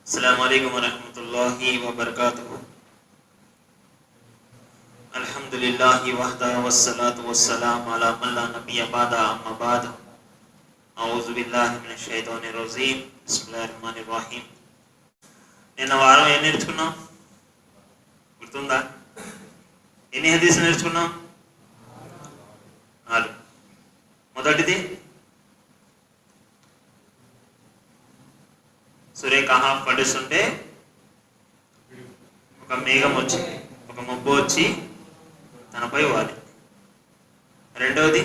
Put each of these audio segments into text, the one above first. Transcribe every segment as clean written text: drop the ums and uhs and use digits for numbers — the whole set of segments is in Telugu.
अस्सलामु अलैकुम वरहमतुल्लाहि वबरकातुहू। अल्हम्दुलिल्लाहि वहदा वस्सलातु वस्सलामु अला मन ला नबिय्य बअदा अम्मा बाद। औज़ु बिल्लाहि मिनश शैतानिर रजीम। बिस्मिल्लाहिर रहमानिर रहीम। నిన్న వారం ఏం నేర్చుకున్నాం గుర్తుందా? ఎన్ని హదీసులు నేర్చుకున్నాం? 4. మొదటిది సూర్య కహాఫ్ పడుస్తుంటే ఒక మేఘం వచ్చింది, ఒక మబ్బు వచ్చి తనపై వాలి. రెండవది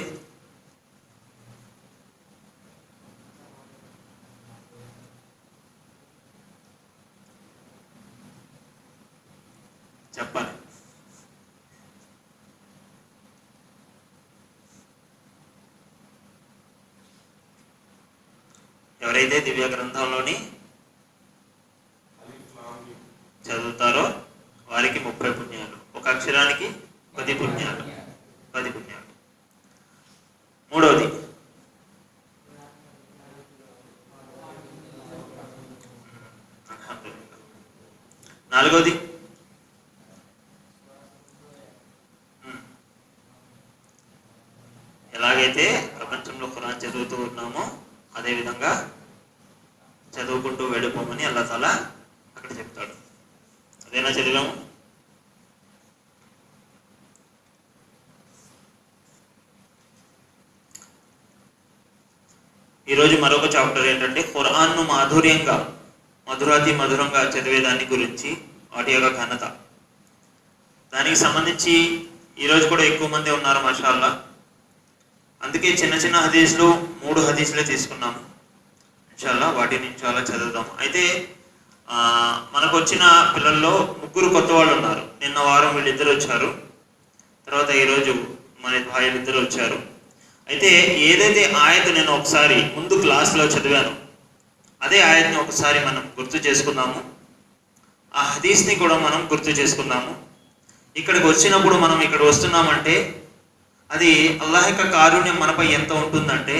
చెప్పాలి. ఎవరైతే దివ్య గ్రంథంలోని చదువుతారో వారికి 30 పుణ్యాలు, ఒక అక్షరానికి 10 పుణ్యాలు. మూడవది నాలుగవది ఎలాగైతే ప్రపంచంలో ఖురాన్ చదువుతూ ఉన్నామో అదేవిధంగా చదువుకుంటూ వెళ్ళిపోమని అల్లాహ్ తాలా అక్కడ చెప్తాడు. అదేనా చదివాము? ఈరోజు మరొక చాప్టర్ ఏంటంటే ఖురాన్ను మధురాతి మధురంగా చదివేదాన్ని గురించి, వాటి యొక్క ఘనత. దానికి సంబంధించి ఈరోజు కూడా ఎక్కువ మంది ఉన్నారు మాషాల్లా. అందుకే చిన్న చిన్న హదీసులు 3 హదీసులే తీసుకున్నాము. ఇన్షాల్లా వాటిని చాలా చదువుదాం. అయితే మనకు వచ్చిన పిల్లల్లో 3 కొత్త వాళ్ళు ఉన్నారు. నిన్న వారం వీళ్ళిద్దరు వచ్చారు, తర్వాత ఈరోజు మన భార్యలిద్దరు వచ్చారు. అయితే ఏదైతే ఆయత్ నేను ఒకసారి ముందు క్లాస్లో చదివాను అదే ఆయత్ని ఒకసారి మనం గుర్తు చేసుకుందాము. ఆ హదీస్ని కూడా మనం గుర్తు చేసుకుందాము. ఇక్కడికి వచ్చినప్పుడు మనం ఇక్కడ వస్తున్నామంటే అది అల్లాహ్ యొక్క కారుణ్యం మనపై ఎంత ఉంటుందంటే,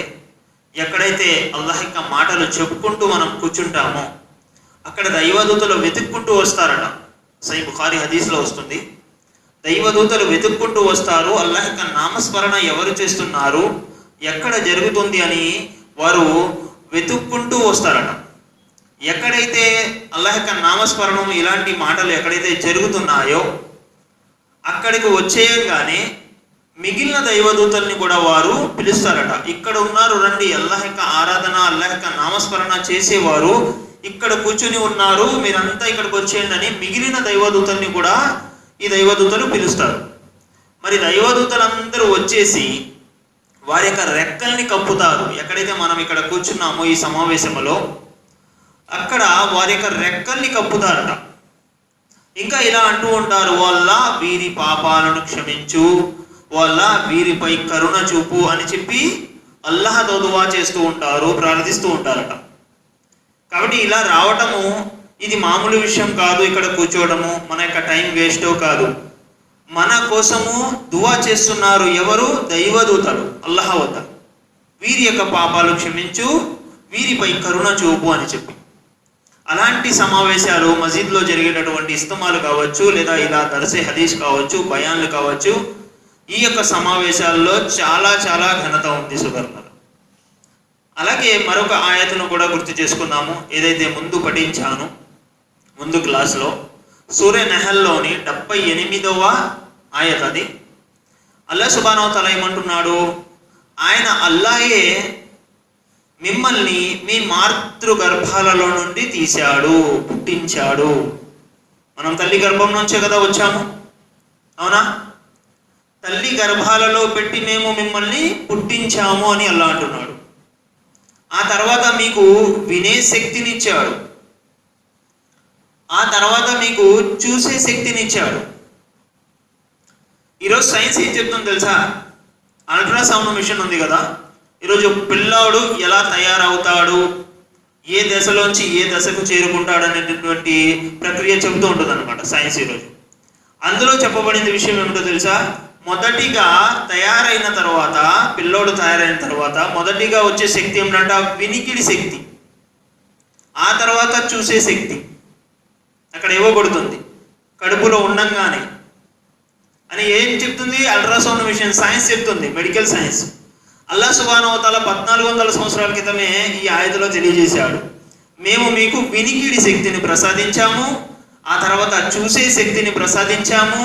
ఎక్కడైతే అల్లాహ్ యొక్క మాటలు చెప్పుకుంటూ మనం కూర్చుంటామో అక్కడ దైవదూతలు వెతుక్కుంటూ వస్తారట. సహీహ్ బుఖారీ హదీస్లో వస్తుంది, దైవదూతలు వెతుక్కుంటూ వస్తారు. అల్లాహ్ యొక్క నామస్మరణ ఎవరు చేస్తున్నారు, ఎక్కడ జరుగుతుంది అని వారు వెతుక్కుంటూ వస్తారట. ఎక్కడైతే అల్లాహ్ యొక్క నామస్మరణం ఇలాంటి మాటలు ఎక్కడైతే జరుగుతున్నాయో అక్కడికి వచ్చేయగానే మిగిలిన దైవదూతల్ని కూడా వారు పిలుస్తారట. ఇక్కడ ఉన్నారు, రండి, అల్లాహ్ యొక్క ఆరాధన, అల్లాహ్ యొక్క నామస్మరణ చేసేవారు ఇక్కడ కూర్చుని ఉన్నారు, మీరంతా ఇక్కడికి వచ్చేయండి అని మిగిలిన దైవదూతల్ని కూడా ఈ దైవదూతలు పిలుస్తారు. మరి దైవదూతలందరూ వచ్చేసి వారి యొక్క రెక్కల్ని కప్పుతారు. ఎక్కడైతే మనం ఇక్కడ కూర్చున్నామో ఈ సమావేశంలో అక్కడ వారి యొక్క రెక్కల్ని కప్పుతారట. ఇంకా ఇలా అంటూ ఉంటారు, వాళ్ళ వీరి పాపాలను క్షమించు, వాళ్ళ వీరిపై కరుణ చూపు అని చెప్పి అల్లాహ్తో దువా చేస్తూ ఉంటారు, ప్రార్థిస్తూ ఉంటారట. కాబట్టి ఇలా రావటము ఇది మామూలు విషయం కాదు. ఇక్కడ కూర్చోవడము మన యొక్క టైం వేస్టో కాదు, మన కోసము దువా చేస్తున్నారు. ఎవరు? దైవదూతలు అల్లాహ్ వద్ద. వీరి యొక్క పాపాలు క్షమించు, వీరిపై కరుణ చూపు అని చెప్పి. అలాంటి సమావేశాలు మసీద్లో జరిగేటటువంటి ఇస్తమాలు కావచ్చు, లేదా ఇలా దర్సే హదీస్ కావచ్చు, బయాన్లు కావచ్చు, ఈ యొక్క సమావేశాల్లో చాలా చాలా ఘనత ఉంది సుధర్మలు. అలాగే మరొక ఆయతను కూడా గుర్తు చేసుకుందాము. ఏదైతే ముందు పఠించాను ముందు క్లాస్లో సూర నహల్లోని 78వ ఆయత్ అది. అల్లాహ్ సుబ్హానహు వ తఆలా ఏమంటున్నాడు, ఆయన అల్లాహే మిమ్మల్ని మీ మాతృగర్భాలలో నుండి తీశాడు, పుట్టించాడు. మనం తల్లి గర్భం నుంచే కదా వచ్చాము, అవునా? తల్లి గర్భాలలో పెట్టి మేము మిమ్మల్ని పుట్టించాము అని అల్లాహ్ అంటున్నాడు. ఆ తర్వాత మీకు వినే శక్తినిచ్చాడు, ఆ తర్వాత మీకు చూసే శక్తినిచ్చాడు. ఈరోజు సైన్స్ ఏం చెప్తుందో తెలుసా? అల్ట్రాసౌండ్ మిషన్ ఉంది కదా, ఈరోజు పిల్లాడు ఎలా తయారవుతాడు, ఏ దశలోంచి ఏ దశకు చేరుకుంటాడు అనేటటువంటి ప్రక్రియ చెబుతూ ఉంటుంది అనమాట సైన్స్ ఈరోజు. అందులో చెప్పబడిన విషయం ఏమిటో తెలుసా? మొదటిగా తయారైన తర్వాత, పిల్లోడు తయారైన తర్వాత మొదటిగా వచ్చే శక్తి ఏమిటంటే వినికిడి శక్తి, ఆ తర్వాత చూసే శక్తి, అక్కడ ఇవ్వబడుతుంది కడుపులో ఉండంగానే అని ఏం చెప్తుంది? అల్ట్రాసౌండ్ మిషన్ సైన్స్ చెప్తుంది, మెడికల్ సైన్స్. అల్లాహ్ సుబ్హానహు వ తఆలా 1400 సంవత్సరాల క్రితమే ఈ ఆయతలో తెలియజేశాడు, మేము మీకు వినికిడి శక్తిని ప్రసాదించాము, ఆ తర్వాత చూసే శక్తిని ప్రసాదించాము,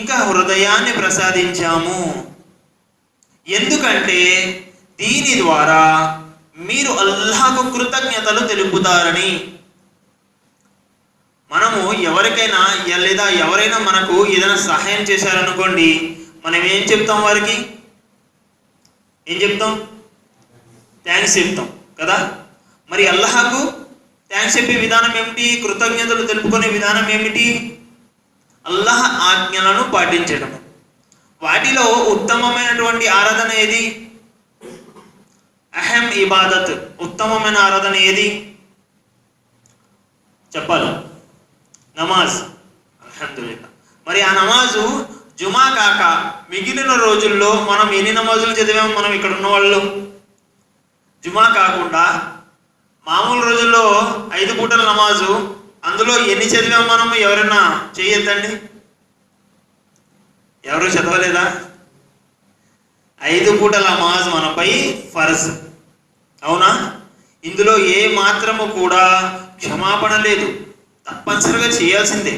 ఇంకా హృదయాన్ని ప్రసాదించాము. ఎందుకంటే దీని ద్వారా మీరు అల్లాహకు కృతజ్ఞతలు తెలుపుతారని. మనము ఎవరికైనా లేదా ఎవరైనా మనకు ఏదైనా సహాయం చేశారనుకోండి, మనం ఏం చెప్తాం? వారికి ఏం చెప్తాం? థ్యాంక్స్ చెప్తాం కదా. మరి అల్లాహకు థ్యాంక్స్ చెప్పే విధానం ఏమిటి? కృతజ్ఞతలు తెలుపుకునే విధానం ఏమిటి? అల్లాహ్ ఆజ్ఞలను పాటించడం. వాటిలో ఉత్తమమైనటువంటి ఆరాధన ఏది? అహం ఇబాదత్, ఉత్తమమైన ఆరాధన ఏది చెప్పాలి? నమాజ్. అల్హమ్దులిల్లాహ్. మరి ఆ నమాజు జుమా కాక మిగిలిన రోజుల్లో మనం ఎన్ని నమాజులు చదివాము? మనం ఇక్కడ ఉన్న వాళ్ళు జుమా కాకుండా మామూలు రోజుల్లో 5 పూటల నమాజు, అందులో ఎన్ని చదివాము మనం? ఎవరైనా చేయొద్దండి, ఎవరు చదవలేదా? 5 పూటల నమాజ్ మనపై ఫర్జ్, అవునా? ఇందులో ఏ మాత్రము కూడా క్షమాపణ లేదు, తప్పనిసరిగా చేయాల్సిందే.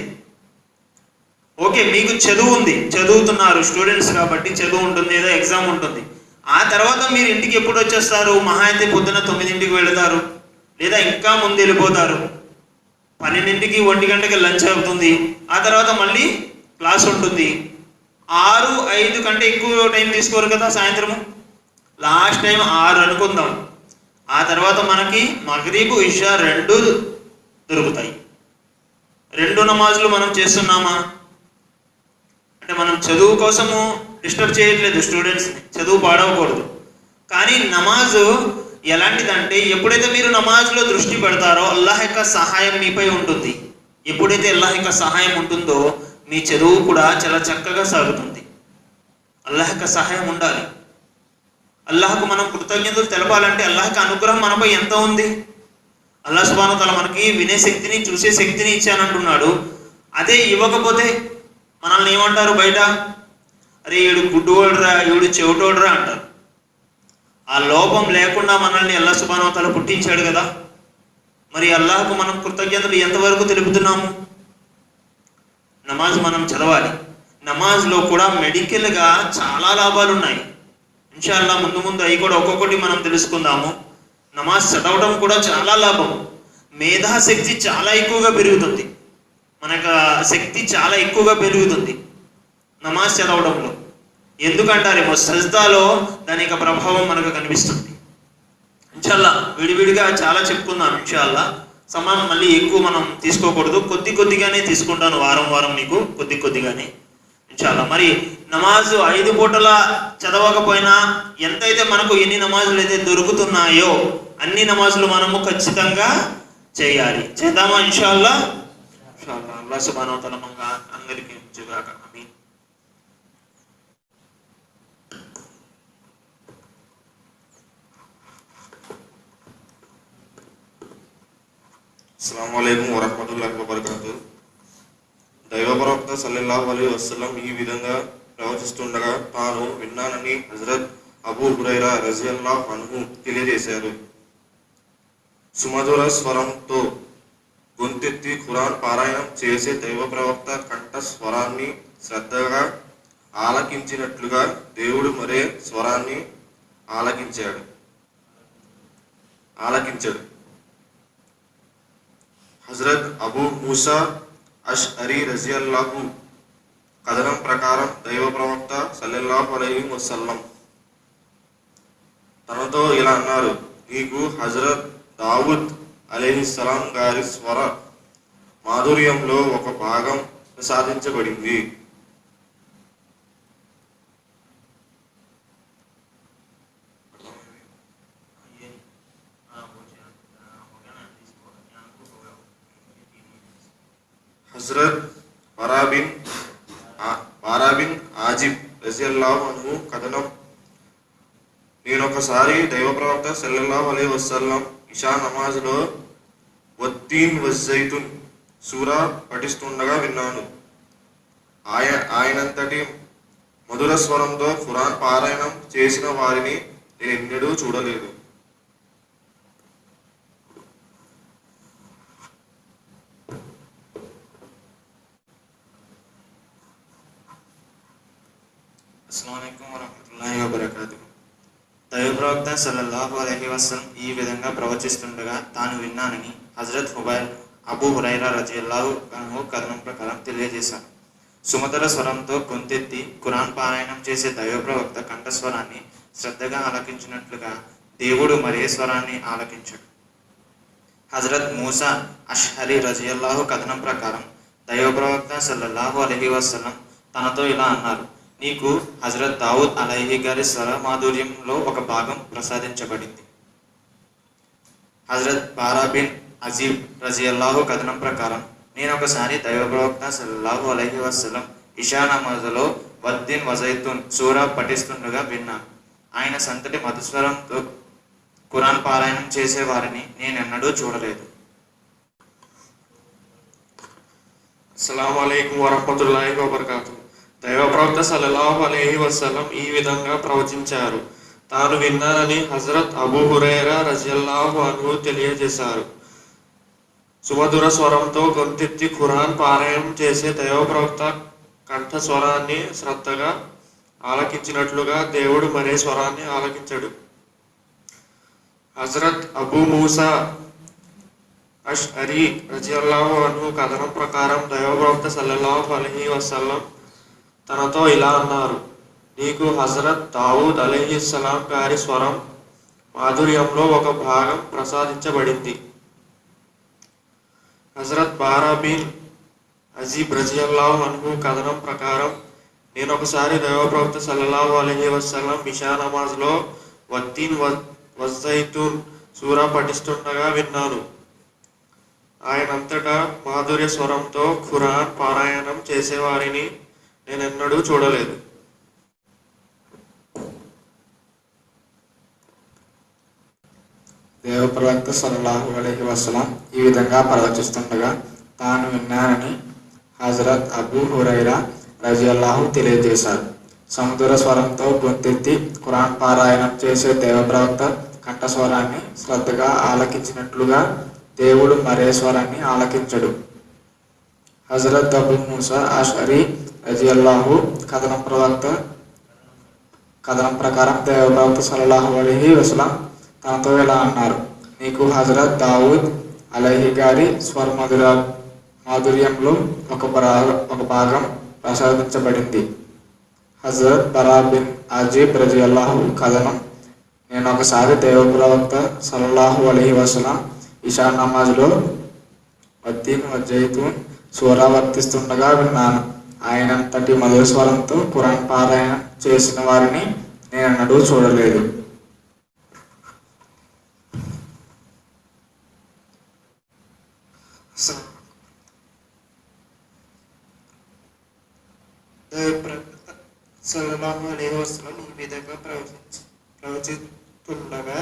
ఓకే, మీకు చదువు ఉంది, చదువుతున్నారు, స్టూడెంట్స్ కాబట్టి చదువు ఉంటుంది, ఏదో ఎగ్జామ్ ఉంటుంది. ఆ తర్వాత మీరు ఇంటికి ఎప్పుడు వచ్చేస్తారు? మహా అయితే పొద్దున 9ంటికి వెళతారు, లేదా ఇంకా ముందు వెళ్ళిపోతారు. 12ంటికి 1 గంటకి లంచ్ అవుతుంది, ఆ తర్వాత మళ్ళీ క్లాస్ ఉంటుంది. 6-5 కంటే ఎక్కువ టైం తీసుకోరు కదా సాయంత్రము. లాస్ట్ టైం 6 అనుకుందాం. ఆ తర్వాత మనకి మగ్రిబ్ ఇషా 2 దొరుకుతాయి. 2 నమాజులు మనం చేస్తున్నామా? అంటే మనం చదువు కోసము డిస్టర్బ్ చేయట్లేదు స్టూడెంట్స్ని, చదువు పాడవకూడదు. కానీ నమాజు ఎలాంటిదంటే, ఎప్పుడైతే మీరు నమాజ్లో దృష్టి పెడతారో అల్లాహ్ యొక్క సహాయం మీపై ఉంటుంది. ఎప్పుడైతే అల్లాహ్ యొక్క సహాయం ఉంటుందో మీ చదువు కూడా చాలా చక్కగా సాగుతుంది. అల్లాహ్ యొక్క సహాయం ఉండాలి. అల్లాహకు మనం కృతజ్ఞతలు తెలపాలంటే అల్లాహ్కి అనుగ్రహం మనపై ఎంత ఉంది? అల్లాహ్ సుబ్హానహు వ తఆలా మనకి వినే శక్తిని, చూసే శక్తిని ఇచ్చానంటున్నాడు. అదే ఇవ్వకపోతే మనల్ని ఏమంటారు బయట? అరే ఈడు గుడ్డువాడురా, ఈడు చెవిటోడురా అంటారు. ఆ లోపం లేకుండా మనల్ని అల్లాహ్ సుబ్హానహు వ తఆలా పుట్టించాడు కదా. మరి అల్లాహకు మనం కృతజ్ఞతలు ఎంతవరకు తెలుపుతున్నాము? నమాజ్ మనం చదవాలి. నమాజ్లో కూడా మెడికల్గా చాలా లాభాలు ఉన్నాయి. ఇన్షాల్లా ముందు ముందు అవి కూడా ఒక్కొక్కటి మనం తెలుసుకుందాము. నమాజ్ చదవడం కూడా చాలా లాభం. మేధాశక్తి చాలా ఎక్కువగా పెరుగుతుంది, మనకు శక్తి చాలా ఎక్కువగా పెరుగుతుంది నమాజ్ చదవడంలో. ఎందుకంటారేమో సజ్దాలో దాని యొక్క ప్రభావం మనకు కనిపిస్తుంది. ఇన్షాల్లా విడివిడిగా చాలా చెప్పుకుందాం. ఇన్షాల్లా సమయం మళ్ళీ ఎక్కువ మనం తీసుకోకూడదు, కొద్దిగానే తీసుకుంటాను, వారం మీకు కొద్దిగానే ఇన్షాల్లా. మరి నమాజు 5 పూటల చదవకపోయినా ఎంతైతే మనకు ఎన్ని నమాజులు అయితే దొరుకుతున్నాయో అన్ని నమాజులు మనము ఖచ్చితంగా చేయాలి. చేద్దామా? ఇన్షాల్లా. అల్లాహ్ సుబ్హానహు వ తఆలా మనకు అందరికీ ఇచ్చుగాక. ఆమీన్. అస్సలాము అలైకుం వరహ్మతుల్లాహి వబరకాతుహు. దైవ ప్రవక్త సల్లల్లాహు అలైహి వసల్లం ఈ విధంగా ప్రవచిస్తుండగా తాను విన్నానని హజరత్ అబూ హురైరా రజియల్లాహు అన్హు తెలియజేశారు. సుమధుర స్వరంతో గొంతెత్తి ఖురాన్ పారాయణం చేసే దైవ ప్రవక్త కంఠ స్వరాన్ని శ్రద్ధగా ఆలకించినట్లుగా దేవుడు మరే స్వరాన్ని ఆలకించాడు. హజరత్ అబూ మూసా అష్అరీ రజియల్లాహు కథనం ప్రకారం దైవ ప్రవక్త సల్లల్లాహు అలైహి వసల్లం తనతో ఇలా అన్నారు: నీకు హజరత్ దావుద్ అలైహిస్సలాం గారి స్వర మాధుర్యంలో ఒక భాగం ప్రసాదించబడింది. హజరత్ బారాబిన్ ఆజిబ్ రజియల్లాహు అన్హు కథనం: నేనొకసారి దైవ ప్రవక్త సల్లల్లాహు అలైహి వసల్లం ఇషా నమాజ్లో వత్తీన్ వజైతున్ సూరా పఠిస్తుండగా విన్నాను. ఆయనంతటి మధుర స్వరంతో ఖురాన్ పారాయణం చేసిన వారిని నేను ఎన్నడూ చూడలేదు. అస్సలాము అలైకుం వరహ్మతుల్లాహి వబరకాతుహు. దైవ ప్రవక్త సల్లల్లాహు అలైహి వసల్లం ఈ విధంగా ప్రవచిస్తుండగా తాను విన్నానని హజరత్ అబూ హురైరా రజియల్లాహు అన్హు కథనం ప్రకారం తెలియజేశారు. సుమధుర స్వరంతో గొంతెత్తి ఖురాన్ పారాయణం చేసే దైవ ప్రవక్త కంఠస్వరాన్ని శ్రద్ధగా ఆలకించినట్లుగా దేవుడు మరే స్వరాన్ని ఆలకించడు. హజరత్ మూసా అష్హరి రజియల్లాహు కథనం ప్రకారం దైవ ప్రవక్త సల్లల్లాహు అలైహి వసల్లం తనతో ఇలా అన్నారు: నీకు హజరత్ దావుద్ అలైహి గారి స్వర మాధుర్యంలో ఒక భాగం ప్రసాదించబడింది. హజరత్ బారా బిన్ అజీబ్ రజియల్లాహు కథనం ప్రకారం నేను ఒకసారి దైవ ప్రవక్త సల్లల్లాహు అలైహి వసల్లం ఇషా నమాజులో వద్దీన్ వజైతున్ సూరా పఠిస్తుండగా విన్నాను. ఆయన సంతటి మధుస్వరంతో ఖురాన్ పారాయణం చేసే వారిని నేనెన్నడూ చూడలేదు. అస్సలాము అలైకుం వరహ్మతుల్లాహి వబరకాతుహు. దైవ ప్రవక్త సల్లల్లాహు అలైహి వసల్లం ఈ విధంగా ప్రవచించారు. తాను విన్నానని హజరత్ అబూ హురైరా రజియల్లాహు అన్హు తెలియజేశారు. సుమధుర స్వరంతో గొంతెత్తి ఖురాన్ పారాయణం చేసే దైవ ప్రవక్త కంఠ స్వరాన్ని శ్రద్ధగా ఆలకించినట్లుగా దేవుడు మరే స్వరాన్ని ఆలకించడు. హజరత్ అబూ మూసా అష్అరీ రజియల్లాహు అన్హు కథనం ప్రకారం దైవ ప్రవక్త సల్లల్లాహు అలైహి వసల్లం తనతో ఇలా అన్నారు: నీకు హజరత్ దావూద్ అలైహిస్సలాం గారి స్వరం మాధుర్యంలో ఒక భాగం ప్రసాదించబడింది. హజరత్ బారా బిన్ అజీబ్ రజియల్లాహు అన్హు కథనం ప్రకారం నేను ఒకసారి దైవ ప్రవక్త సల్లల్లాహు అలైహి వసల్లం ఇషా నమాజ్లో వద్దీన్ వజైతున్ సూరా పఠిస్తుండగా విన్నాను. ఆయనంతటా మాధుర్య స్వరంతో ఖురాన్ పారాయణం చేసేవారిని నేనెన్నడూ చూడలేదు. దేవ ప్రవక్త సల్లల్లాహు అలైహి వసల్లం ఈ విధంగా ప్రవచిస్తుండగా తాను విన్నానని హజరత్ అబూ హురైరా రజియల్లాహు తెలియజేశారు. సముద్ర స్వరంతో గొంతెత్తి ఖురాన్ పారాయణం చేసే దేవ ప్రవక్త కంఠస్వరాన్ని శ్రద్ధగా ఆలకించినట్లుగా దేవుడు మరే స్వరాన్ని ఆలకించడు. హజరత్ అబూ మూసా అష్అరీ రజియల్లాహు కథనం ప్రకారం దేవ ప్రవక్త సల్లల్లాహు అలైహి వసల్లం తనతో ఇలా అన్నారు: నీకు హజరత్ దావూద్ అలైహి గారి స్వర మాధుర్యంలో ఒక భాగం ప్రసాదించబడింది. హజరత్ బరా బిన్ అజీబ్ రజియల్లాహు కథనం నేను ఒకసారి దైవ ప్రవక్త సల్లల్లాహు అలైహి వసల్లం ఇషా నమాజ్లో వద్దీన్ వజైతున్ సూరా వర్తిస్తుండగా విన్నాను. ఆయనంతటి మధుర స్వరంతో ఖురాన్ పారాయణం చేసిన వారిని నేనెన్నడూ చూడలేదు. దైవ ప్రవక్త సల్లల్లాహు అలైహి వసల్లం ఈ విధంగా ప్రవచిస్తుండగా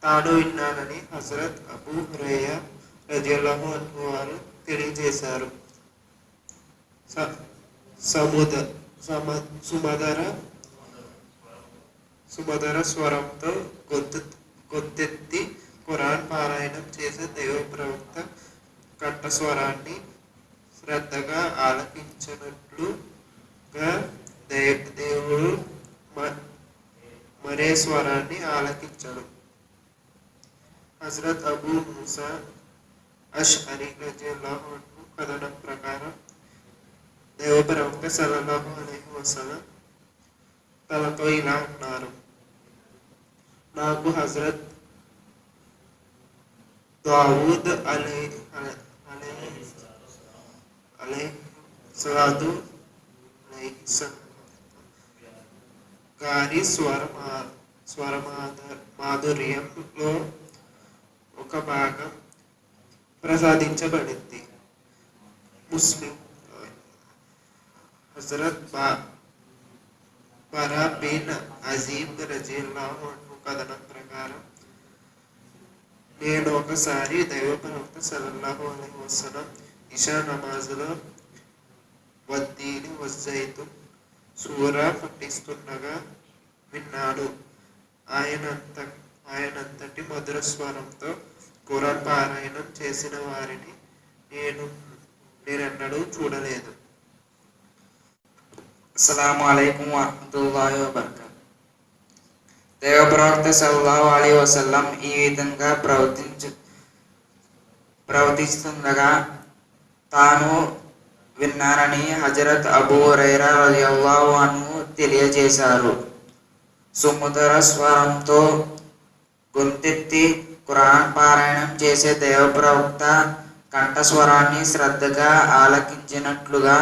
తాను విన్నానని హజరత్ అబూ హురైరా రజియల్లాహు అన్హు వారు తెలియజేశారు. సుమధుర స్వరంతో గొంతెత్తి ఖురాన్ పారాయణం చేసే దైవ ప్రవక్త కంఠస్వరాన్ని శ్రద్ధగా ఆలకించినట్లుగా దేవుడు మరే స్వరాన్ని ఆలకించడు. హజరత్ అబూ మూసా అష్అరీ రజియల్లాహు అన్హు కథనం ప్రకారం దైవ ప్రవక్త సల్లల్లాహు అలైహి వసల్లం తనతో ఇలా అన్నారు: నాకు హజరత్ దావూద్ గారి స్వర మాధుర్యంలో ఒక భాగం ప్రసాదించబడింది. ముస్లిం హజరత్ బరా బిన్ అజీబ్ రజియల్లాహు అన్హు కథనం ప్రకారం నేను ఒకసారి దైవ ప్రవక్త సల్లల్లాహు అలైహి వసల్లం ఇషా నమాజులో వద్దీని వజ్జైతు సూరా పఠిస్తుండగా విన్నాడు. ఆయనంతటి మధుర స్వరంతో ఖురాన్ పారాయణం చేసిన వారిని నేనెన్నడూ చూడలేదు. అస్సలాము అలైకుం వరహ్మతుల్లాహి వబరకాతుహు. దైవ ప్రవక్త సల్లల్లాహు అలైహి వసల్లం ఈ విధంగా ప్రవర్తిస్తుండగా తాను విన్నానని హజరత్ అబూ హురైరా రలియల్లాహు అన్హు తెలియజేశారు. సుమధుర స్వరంతో గొంతెత్తి ఖురాన్ పారాయణం చేసే దైవ ప్రవక్త కంఠస్వరాన్ని శ్రద్ధగా ఆలకించినట్లుగా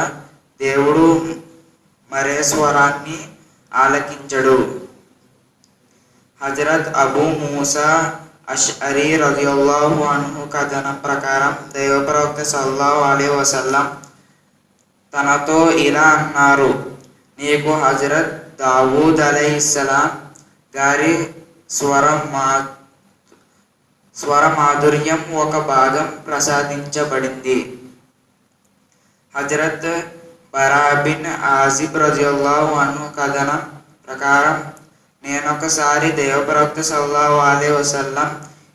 దేవుడు మరే స్వరాన్ని ఆలకించడు. హజరత్ అబూ మూసా అష్అరీ రలియల్లాహు అన్హు కథనం ప్రకారం దైవ ప్రవక్త సల్లల్లాహు అలైహి వసల్లం తనతో ఇలా అన్నారు: నీకు హజరత్ దావూద్ అలైహిస్సలాం గారి స్వర మాధుర్యం ఒక భాగం ప్రసాదించబడింది. హజరత్ బరా బిన్ ఆజిబ్ రలియల్లాహు అన్హు కథనం ప్రకారం నేనొకసారి దైవ ప్రవక్త సల్లల్లాహు అలైహి వసల్లం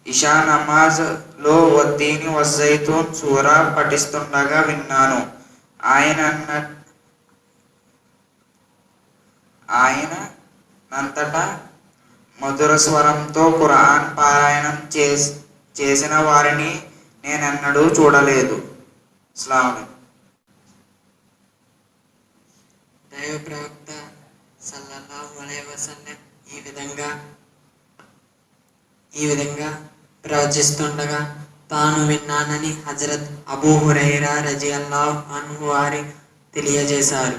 ఇషా నమాజ్ లో వద్దీని వజ్జైతూన్ సూరా పఠిస్తుండగా విన్నాను. ఆయనంతటా మధుర స్వరంతో ఖురాన్ పారాయణం చేసిన వారిని నేనెన్నడూ చూడలేదు. అస్సలాము అలైకుం. దైవ ప్రవక్త సల్లల్లాహు అలైహి వసల్లం ఈ విధంగా ప్రవచిస్తుండగా తాను విన్నానని హజరత్ అబూ హురైరా రజియల్లాహు అన్హు వారి తెలియజేశారు.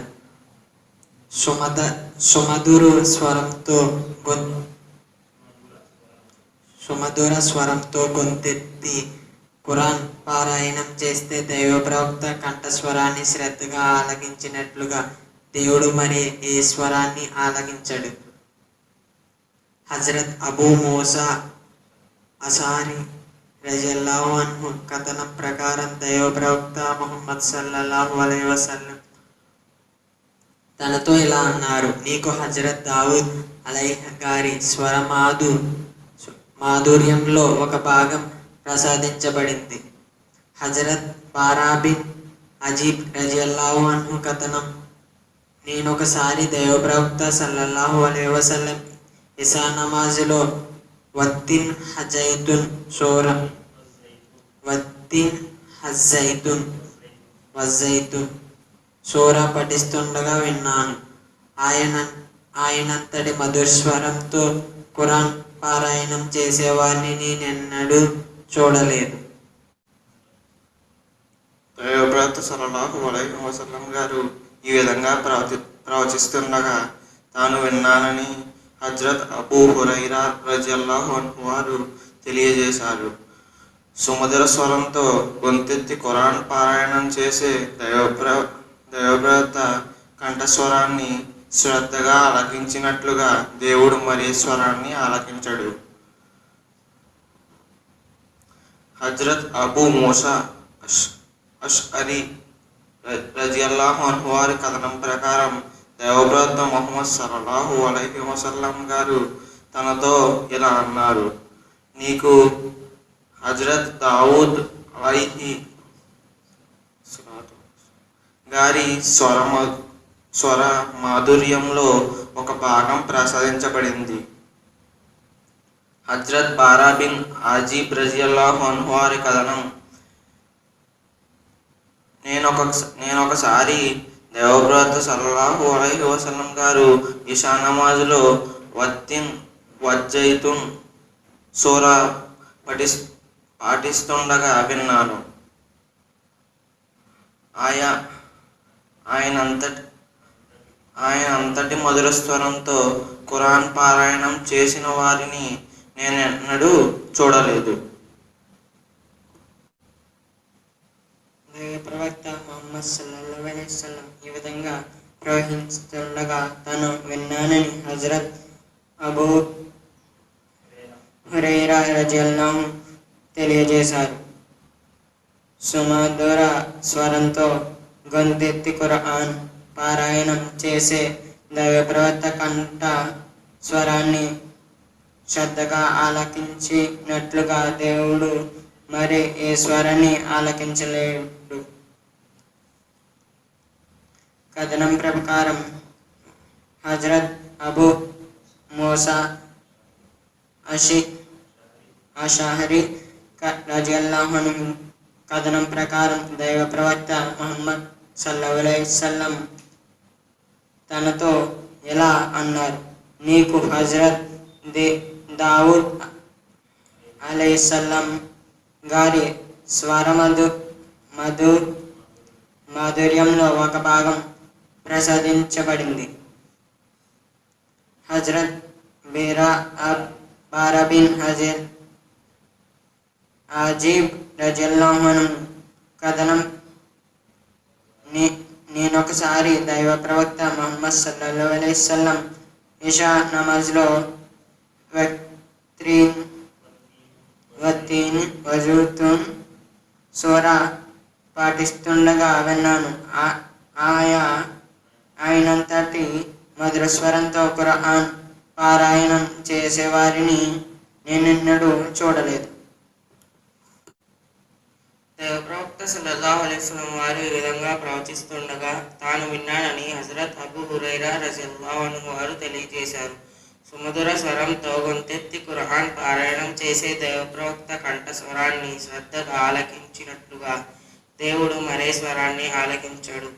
సుమధుర స్వరంతో గొంతెత్తి ఖురాన్ పారాయణం చేస్తే దైవ ప్రవక్త కంఠస్వరాన్ని శ్రద్ధగా ఆలకించినట్లుగా దేవుడు మరి ఏ స్వరాన్ని ఆలకించడు. హజరత్ అబూ మూసా అషారీ రజియల్లాహు అన్హు కథనం ప్రకారం దైవ ప్రవక్త ముహమ్మద్ సల్లల్లాహు అలైహి వసల్లం తనతో ఇలా అన్నారు: నీకు హజరత్ దావూద్ అలైహి గారి మాధుర్యంలో ఒక భాగం ప్రసాదించబడింది. హజరత్ బారా బిన్ అజీబ్ రజియల్లాహు అన్హు కథనం నేనొకసారి దైవ ప్రవక్త సల్లల్లాహు అలైహి వసల్లం ఇషా నమాజులో వద్దీన్ వజ్జైతూన్ సూరా పఠిస్తుండగా విన్నాను. ఆయనంతటి మధుస్వరంతో ఖురాన్ పారాయణం చేసేవారిని నేనెన్నడూ చూడలేదు. దైవ ప్రవక్త సల్లల్లాహు అలైహి వసల్లం గారు ఈ విధంగా ప్రవచిస్తుండగా తాను విన్నానని హజ్రత్ అబూ హురైరా రజియల్లాహు అన్హు వారు తెలియజేశారు. సుమధుర స్వరంతో గొంతెత్తి ఖురాన్ పారాయణం చేసే దైవప్రవక్త కంఠస్వరాన్ని శ్రద్ధగా ఆలకించినట్లుగా దేవుడు మరే స్వరాన్ని ఆలకించడు. హజ్రత్ అబూ మూసా అష్అరీ రజియల్లాహు అన్హు వారి కథనం ప్రకారం దైవప్రవక్త ముహమ్మద్ సల్లల్లాహు అలైహి వసల్లం గారు తనతో ఇలా అన్నారు: నీకు హజరత్ దావూద్ అలైహి గారి స్వర మాధుర్యంలో ఒక భాగం ప్రసాదించబడింది. హజ్రత్ బారా బిన్ ఆజీబ్ రజియల్లాహు అన్హు వారి కథనం నేనొకసారి దైవప్రవక్త సల్లల్లాహు అలైహి వసల్లం గారు ఇషా నమాజులో వద్దీన్ వజ్జైతూన్ సూరా పాటిస్తుండగా విన్నాను. ఆయనంతటి మధుర స్వరంతో ఖురాన్ పారాయణం చేసిన వారిని నేనెన్నడూ చూడలేదు. ప్రవక్త ముహమ్మద్ సల్లల్లాహు అలైహి వసల్లం ఈ విధంగా ప్రవహిస్తుండగా తను విన్నానని హజరత్ అబూ హురైరా రజియల్లాహు తెలియజేశారు. సుమధుర స్వరంతో గొంతెత్తి ఖురాన్ పారాయణం చేసే దైవ ప్రవక్త కంఠ స్వరాన్ని శ్రద్ధగా ఆలకించినట్లుగా దేవుడు మరి ఏ స్వరాన్ని ఆలకించలేడు. కథనం ప్రకారం హజరత్ అబూ మూసా అషహరి రజియల్లాహు అన్హు కథనం ప్రకారం దైవ ప్రవక్త ముహమ్మద్ సల్లల్లాహు అలైహి వసల్లం తనతో ఎలా అన్నారు, నీకు హజరత్ దావూద్ అలైహిస్సలాం గారి మాధుర్యంలో ఒక భాగం ప్రసాదించబడింది. హజరత్ బారా బిన్ అజీబ్ రజియల్లాహు అన్హు కథనం, నేనొకసారి దైవ ప్రవక్త ముహమ్మద్ సల్లల్లాహు అలైహి వసల్లం ఇషా నమాజ్లో వత్తీన్ వజూతున్ సూరా పాటిస్తుండగా విన్నాను. ఆయనంతటి మధుర స్వరంతో ఖురాన్ పారాయణం చేసేవారిని నేనెన్నడూ చూడలేదు. దైవ ప్రవక్త సల్లల్లాహు అలైహి వసల్లం వారు ఈ విధంగా ప్రవచిస్తుండగా తాను విన్నానని హజరత్ అబూ హురైరా రజియల్లాహు అన్హు వారు తెలియజేశారు. సుమధుర స్వరంతో గొంతెత్తి ఖురాన్ పారాయణం చేసే దైవ ప్రవక్త కంఠ స్వరాన్ని శ్రద్ధగా ఆలకించినట్లుగా దేవుడు మరే స్వరాన్ని ఆలకించాడు.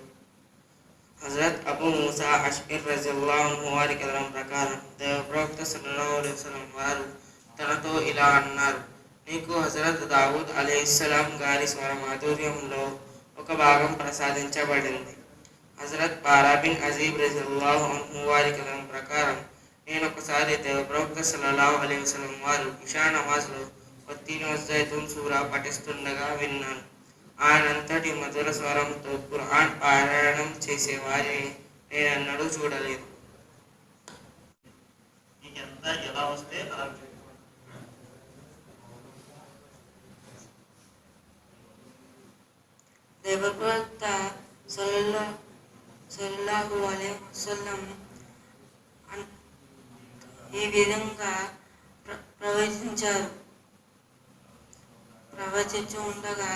హజరత్ అబూ మూసా అష్అరీ రజియల్లాహు అన్హు వారి కథనం ప్రకారం దైవ ప్రవక్త సల్లల్లాహు అలైహి వసల్లం వారు తనతో ఇలా అన్నారు, నీకు హజరత్ దావూద్ అలైహిస్సలాం గారి స్వర మాధుర్యంలో ఒక భాగం ప్రసాదించబడింది. హజరత్ బారా బిన్ అజీబ్ రజియల్లాహు అన్హు వారి కథనం ప్రకారం నేనొకసారి దైవ ప్రవక్త సల్లల్లాహు అలైహి వసల్లం వారు ఇషా నమాజ్లో వత్తీన్ వజూతున్ సూరా పఠిస్తుండగా విన్నాను. ఆయనంతటి మధుర స్వరంతో ఖురాన్ పారాయణం చేసేవారిని నేనెన్నడూ చూడలేదు. ఎలా వస్తే అలా దైవ ప్రవక్త సల్లల్లాహు అలైహి వసల్లం ఈ విధంగా ప్రవచించు ఉండగా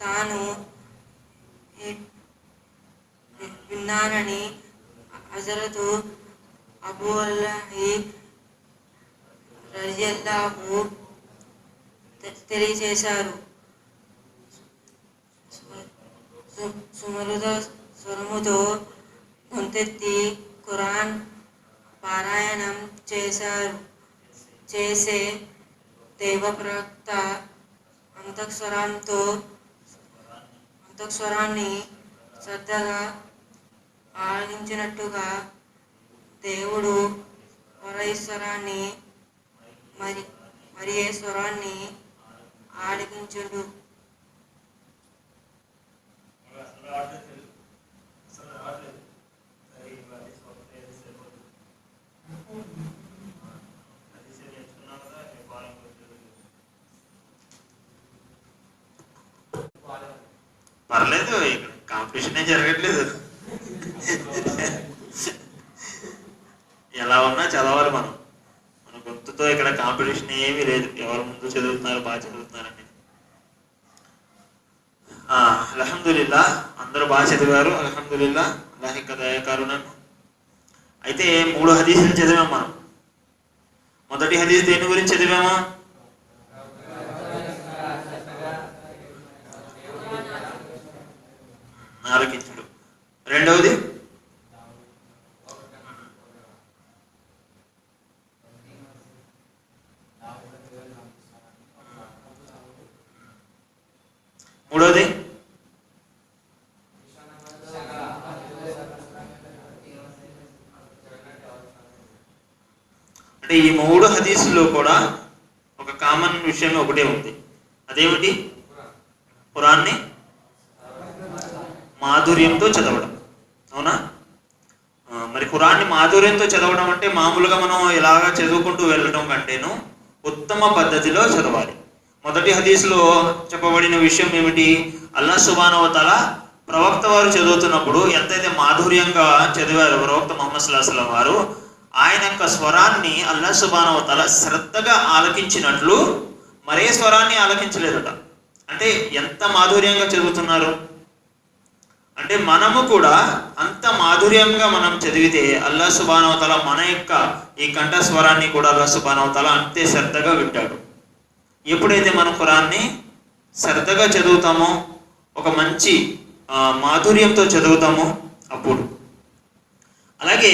తాను విన్నానని హజరతు అబూ రజియల్లాహు తెలియజేశారు. సుమధుర స్వరముతో గొంతెత్తి ఖురాన్ పారాయణం చేసే దైవ ప్రవక్త అంతఃస్వరాన్ని శ్రద్ధగా ఆలకించినట్టుగా దేవుడు మరొక స్వరాన్ని మరి ఏ స్వరాన్ని ఆలకించుడు. పర్లేదు, ఇక్కడ కాంపిటీషన్ ఏం జరగట్లేదు. ఎలా ఉన్నా చదవాలి మనం. మన గొంతుతో ఇక్కడ కాంపిటీషన్ ఏమీ లేదు. ఎవరు ముందు చదువుతున్నారు, బాగా చదువుతున్నారని. అల్హమ్దులిల్లా, అందరూ బాగా చదివారు. అల్హమ్దులిల్లా, అల్లాహ్ యొక్క దయాకరుణను. అయితే 3 హదీసులు చదివాం మనం. మొదటి హదీస్ దేని గురించి చదివామా? ఆలకించుడు. రెండవది మూడవది అంటే ఈ 3 హదీసుల్లో కూడా ఒక కామన్ విషయం ఒకటే ఉంది. అదేమిటి? ఖురాన్ని మాధుర్యంతో చదవడం. అవునా? మరి ఖురాన్ని మాధుర్యంతో చదవడం అంటే మామూలుగా మనం ఇలాగా చదువుకుంటూ వెళ్ళడం కంటేను ఉత్తమ పద్ధతిలో చదవాలి. మొదటి హదీస్లో చెప్పబడిన విషయం ఏమిటి? అల్లాహ్ సుబ్హానహు వ తఆలా ప్రవక్త వారు చదువుతున్నప్పుడు ఎంతైతే మాధుర్యంగా చదివారు ప్రవక్త ముహమ్మద్ సల్లల్లాహు అలైహి వసల్లం వారు, ఆయన యొక్క స్వరాన్ని అల్లాహ్ సుబ్హానహు వ తఆలా శ్రద్ధగా ఆలకించినట్లు మరే స్వరాన్ని ఆలకించలేదట. అంటే ఎంత మాధుర్యంగా చదువుతున్నారు అంటే, మనము కూడా అంత మాధుర్యంగా మనం చదివితే అల్లాహ్ సుబ్హానహు వ తఆలా మన యొక్క ఈ కంఠ స్వరాన్ని కూడా అల్లాహ్ సుబ్హానహు వ తఆలా అంతే శ్రద్ధగా వింటాడు. ఎప్పుడైతే మనం ఖురాన్ని శ్రద్ధగా చదువుతామో, ఒక మంచి మాధుర్యంతో చదువుతామో అప్పుడు. అలాగే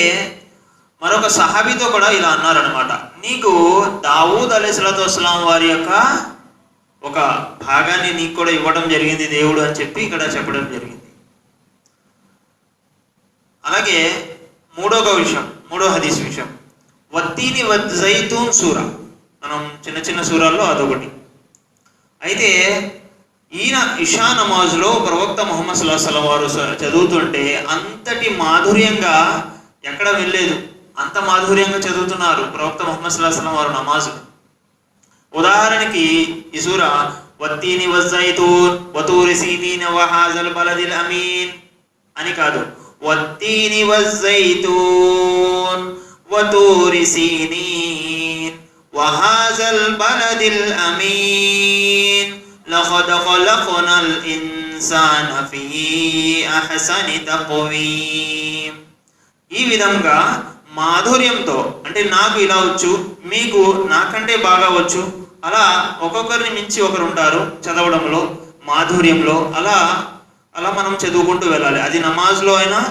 మరొక సహాబీతో కూడా ఇలా అన్నారనమాట, నీకు దావూద్ అలైహిస్సలాతు వస్సలాం వారి యొక్క ఒక భాగాన్ని నీకు కూడా ఇవ్వడం జరిగింది దేవుడు అని చెప్పి ఇక్కడ చెప్పడం జరిగింది. అలాగే మూడో హదీస్ విషయం, వత్తీని వజ్జైతూన్ సూర, మనం చిన్న చిన్న సూరాల్లో అదొకటి. అయితే ఈయన ఇషా నమాజ్లో ప్రవక్త ముహమ్మద్ సల్లల్లాహు అలైహి వసల్లం వారు చదువుతుంటే అంతటి మాధుర్యంగా ఎక్కడ వెళ్ళలేదు, అంత మాధుర్యంగా చదువుతున్నారు ప్రవక్త ముహమ్మద్ సల్లల్లాహు అలైహి వసల్లం వారు నమాజ్. ఉదాహరణకి ఈ సూర వత్తీని వజ్జైతూన్ వతూరి సీనీన వహాజల్ బలదిల్ అమీన్ అని కాదు, వత్తీని వజ్జైతూన్ వతూరి సీనీన్ వహాజల్ బలదిల్ అమీన్ లఖద్ ఖలఖనల్ ఇన్సాన ఫీ అహ్సని తక్వీమ్. ఈ విధంగా మాధుర్యంతో, అంటే నాకు ఇలా వచ్చు, మీకు నాకంటే బాగా వచ్చు, అలా ఒక్కొక్కరిని మించి ఒకరు ఉంటారు చదవడంలో, మాధుర్యంలో. అలా మనం చదువుకుంటూ వెళ్ళాలి. అది నమాజ్లో అయినా,